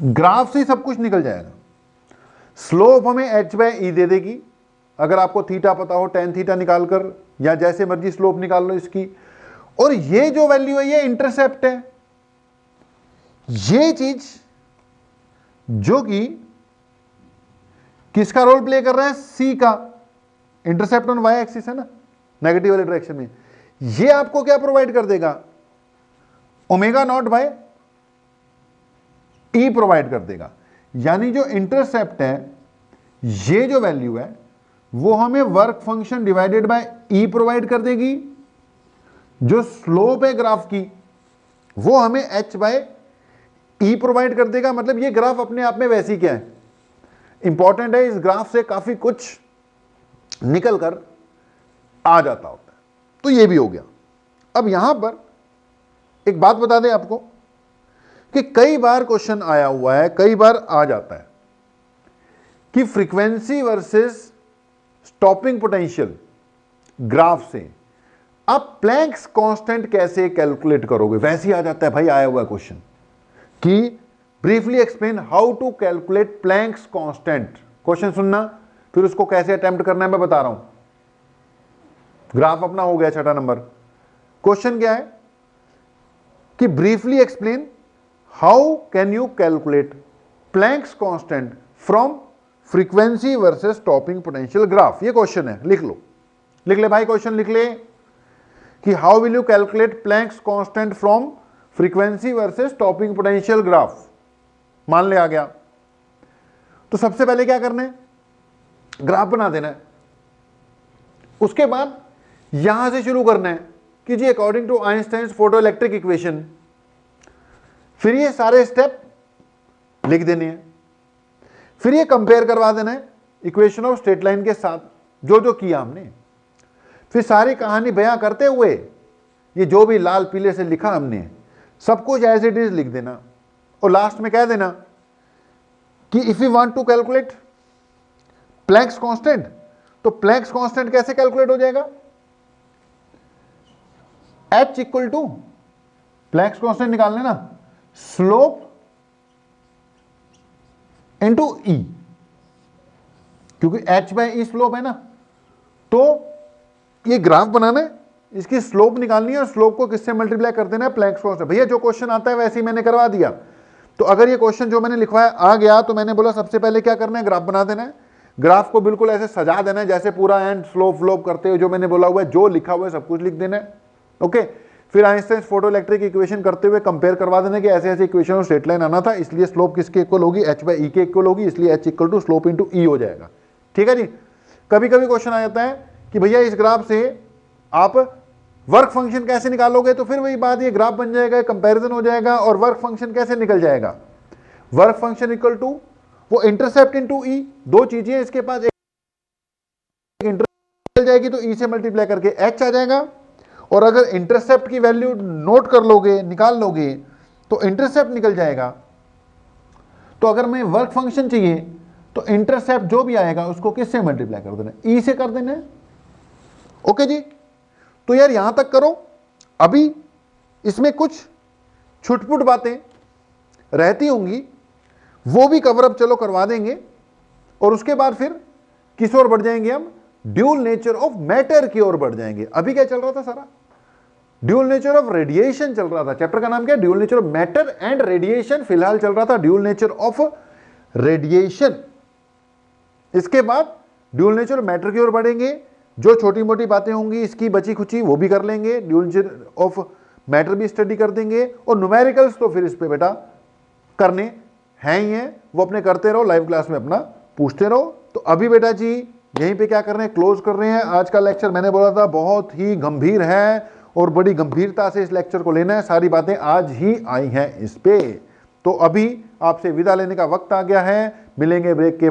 ग्राफ से सब कुछ निकल जाएगा। स्लोप हमें h/e दे देगी। अगर आपको थीटा पता हो, tan थीटा निकालकर या जैसे मर्जी स्लोप निकाल लो इसकी। और ये जो वैल्यू है ये इंटरसेप्ट है, ये चीज जो कि किसका रोल प्ले कर रहा है, c का, इंटरसेप्ट ऑन y एक्सिस है ना, नेगेटिव वाले डायरेक्शन में। ये आपको क्या प्रोवाइड कर देगा, omega naught by E provide कर देगा। यानी जो इंटरसेप्ट है, ये जो वैल्यू है वो हमें work function divided by E provide कर देगी। जो स्लोप है ग्राफ की वो हमें h/e प्रोवाइड कर देगा। मतलब ये ग्राफ अपने आप में वैसी क्या है, इंपॉर्टेंट है। इस ग्राफ से काफी कुछ निकल कर आ जाता होता है। तो ये भी हो गया। अब यहां पर एक बात बता दें आपको कि कई बार क्वेश्चन आया हुआ है, कई बार आ जाता है कि frequency versus stopping potential graph से आप प्लैंक्स कांस्टेंट कैसे कैलकुलेट करोगे। वैसे ही आ जाता है भाई, आया हुआ क्वेश्चन कि briefly explain how to calculate Planck's constant. Question सुनना, फिर उसको कैसे अटेम्प्ट करना है मैं बता रहा हूं। ग्राफ अपना हो गया 6 नंबर। क्वेश्चन क्या है कि briefly explain how can you calculate Planck's constant from frequency versus stopping potential graph. ये क्वेश्चन है, लिख लो, लिख ले भाई, क्वेश्चन लिख ले कि how will you calculate Planck's constant from frequency versus stopping potential graph. मान ले आ गया। तो सबसे पहले क्या करना है, ग्राफ बना देना है। उसके बाद यहां से शुरू करना है कि जी according to Einstein's photo electric equation, फिर ये सारे स्टेप लिख देने हैं। फिर ये कंपेयर करवा देना है इक्वेशन ऑफ स्ट्रेट लाइन के साथ, जो जो किया हमने। फिर सारी कहानी बयां करते हुए ये जो भी लाल पीले से लिखा हमने सब कुछ एज इट इज लिख देना, और लास्ट में कह देना कि if you want to calculate Planck's constant, तो प्लैंक्स कांस्टेंट कैसे कैलकुलेट हो जाएगा, h equal to Planck's constant निकालना ना, स्लोप इनटू ई, क्योंकि h बाय ई स्लोप है ना, तो ये ग्राफ बनाना है, इसकी स्लोप निकालनी है और स्लोप को किससे मल्टीप्लाई कर देना है, प्लैंक्स कांस्टेंट। भैया जो क्वेश्चन आता है वैसे ही मैंने करवा दिया। तो अगर ये क्वेश्चन जो मैंने लिखवाया आ गया तो मैंने बोला सबसे पहले क्या करना है, ग्राफ बना देना है। ग्राफ को बिल्कुल ऐसे सजा देना है जैसे पूरा एंड स्लोप फ्लोप करते हुए जो मैंने बोला हुआ है, जो लिखा हुआ है सब कुछ लिख देना है। ओके, फिर आइंस्टाइन फोटो इलेक्ट्रिक इक्वेशन करते हुए कंपेयर करवा देना कि ऐसे ऐसे इक्वेशन और स्ट्रेट लाइन आना था, इसलिए स्लोप किसके इक्वल होगी, h बाई ई के इक्वल होगी, इसलिए h equal to slope into E हो जाएगा। ठीक है जी। कभी कभी क्वेश्चन आ जाता है कि भैया इस ग्राफ से आप वर्क फंक्शन कैसे निकालोगे, तो फिर वही बात, ये ग्राफ बन जाएगा, कंपैरिजन हो जाएगा, और वर्क फंक्शन कैसे निकल जाएगा, वर्क फंक्शन इक्वल टू वो इंटरसेप्ट इनटू ई, दो चीजें इसके पास, एक इंटरसेप्ट निकल जाएगी तो ई से मल्टीप्लाई करके h आ जाएगा, और अगर इंटरसेप्ट की वैल्यू नोट कर लोगे, निकाल लोगे, तो इंटरसेप्ट निकल जाएगा। तो अगर मैं वर्क फंक्शन चाहिए तो इंटरसेप्ट जो भी आएगा उसको किससे मल्टीप्लाई कर देना, ई से कर देना है। ओके जी, तो यार यहां तक करो। अभी इसमें कुछ छुटपुट बातें रहती होंगी, वो भी कवर अप चलो करवा देंगे, और उसके बाद फिर किस ओर बढ़ जाएंगे हम, ड्यूल नेचर ऑफ मैटर की ओर बढ़ जाएंगे। अभी क्या चल रहा था सारा, ड्यूल नेचर ऑफ रेडिएशन चल रहा था। चैप्टर का नाम क्या है, dual nature of matter and radiation. फिलहाल चल रहा था ड्यूल नेचर ऑफ रेडिएशन। इसके बाद ड्यूल नेचर ऑफ मैटर की ओर बढ़ेंगे, जो छोटी मोटी बातें होंगी इसकी बची खुची वो भी कर लेंगे, ड्यूल नेचर ऑफ मैटर भी स्टडी कर देंगे, और न्यूमेरिकल्स तो फिर इस पे बेटा करने हैं ही हैं, वो अपने करते रहो, लाइव क्लास में अपना पूछते रहो। तो अभी बेटा जी यहीं पे क्या कर रहे हैं, क्लोज कर रहे हैं। आज का लेक्चर मैंने बोला था बहुत ही गंभीर है, और बड़ी गंभीरता से इस लेक्चर को लेना है, सारी बातें आज ही आई हैं इस पे। तो अभी आपसे विदा लेने का वक्त आ गया है, मिलेंगे ब्रेक के बाद।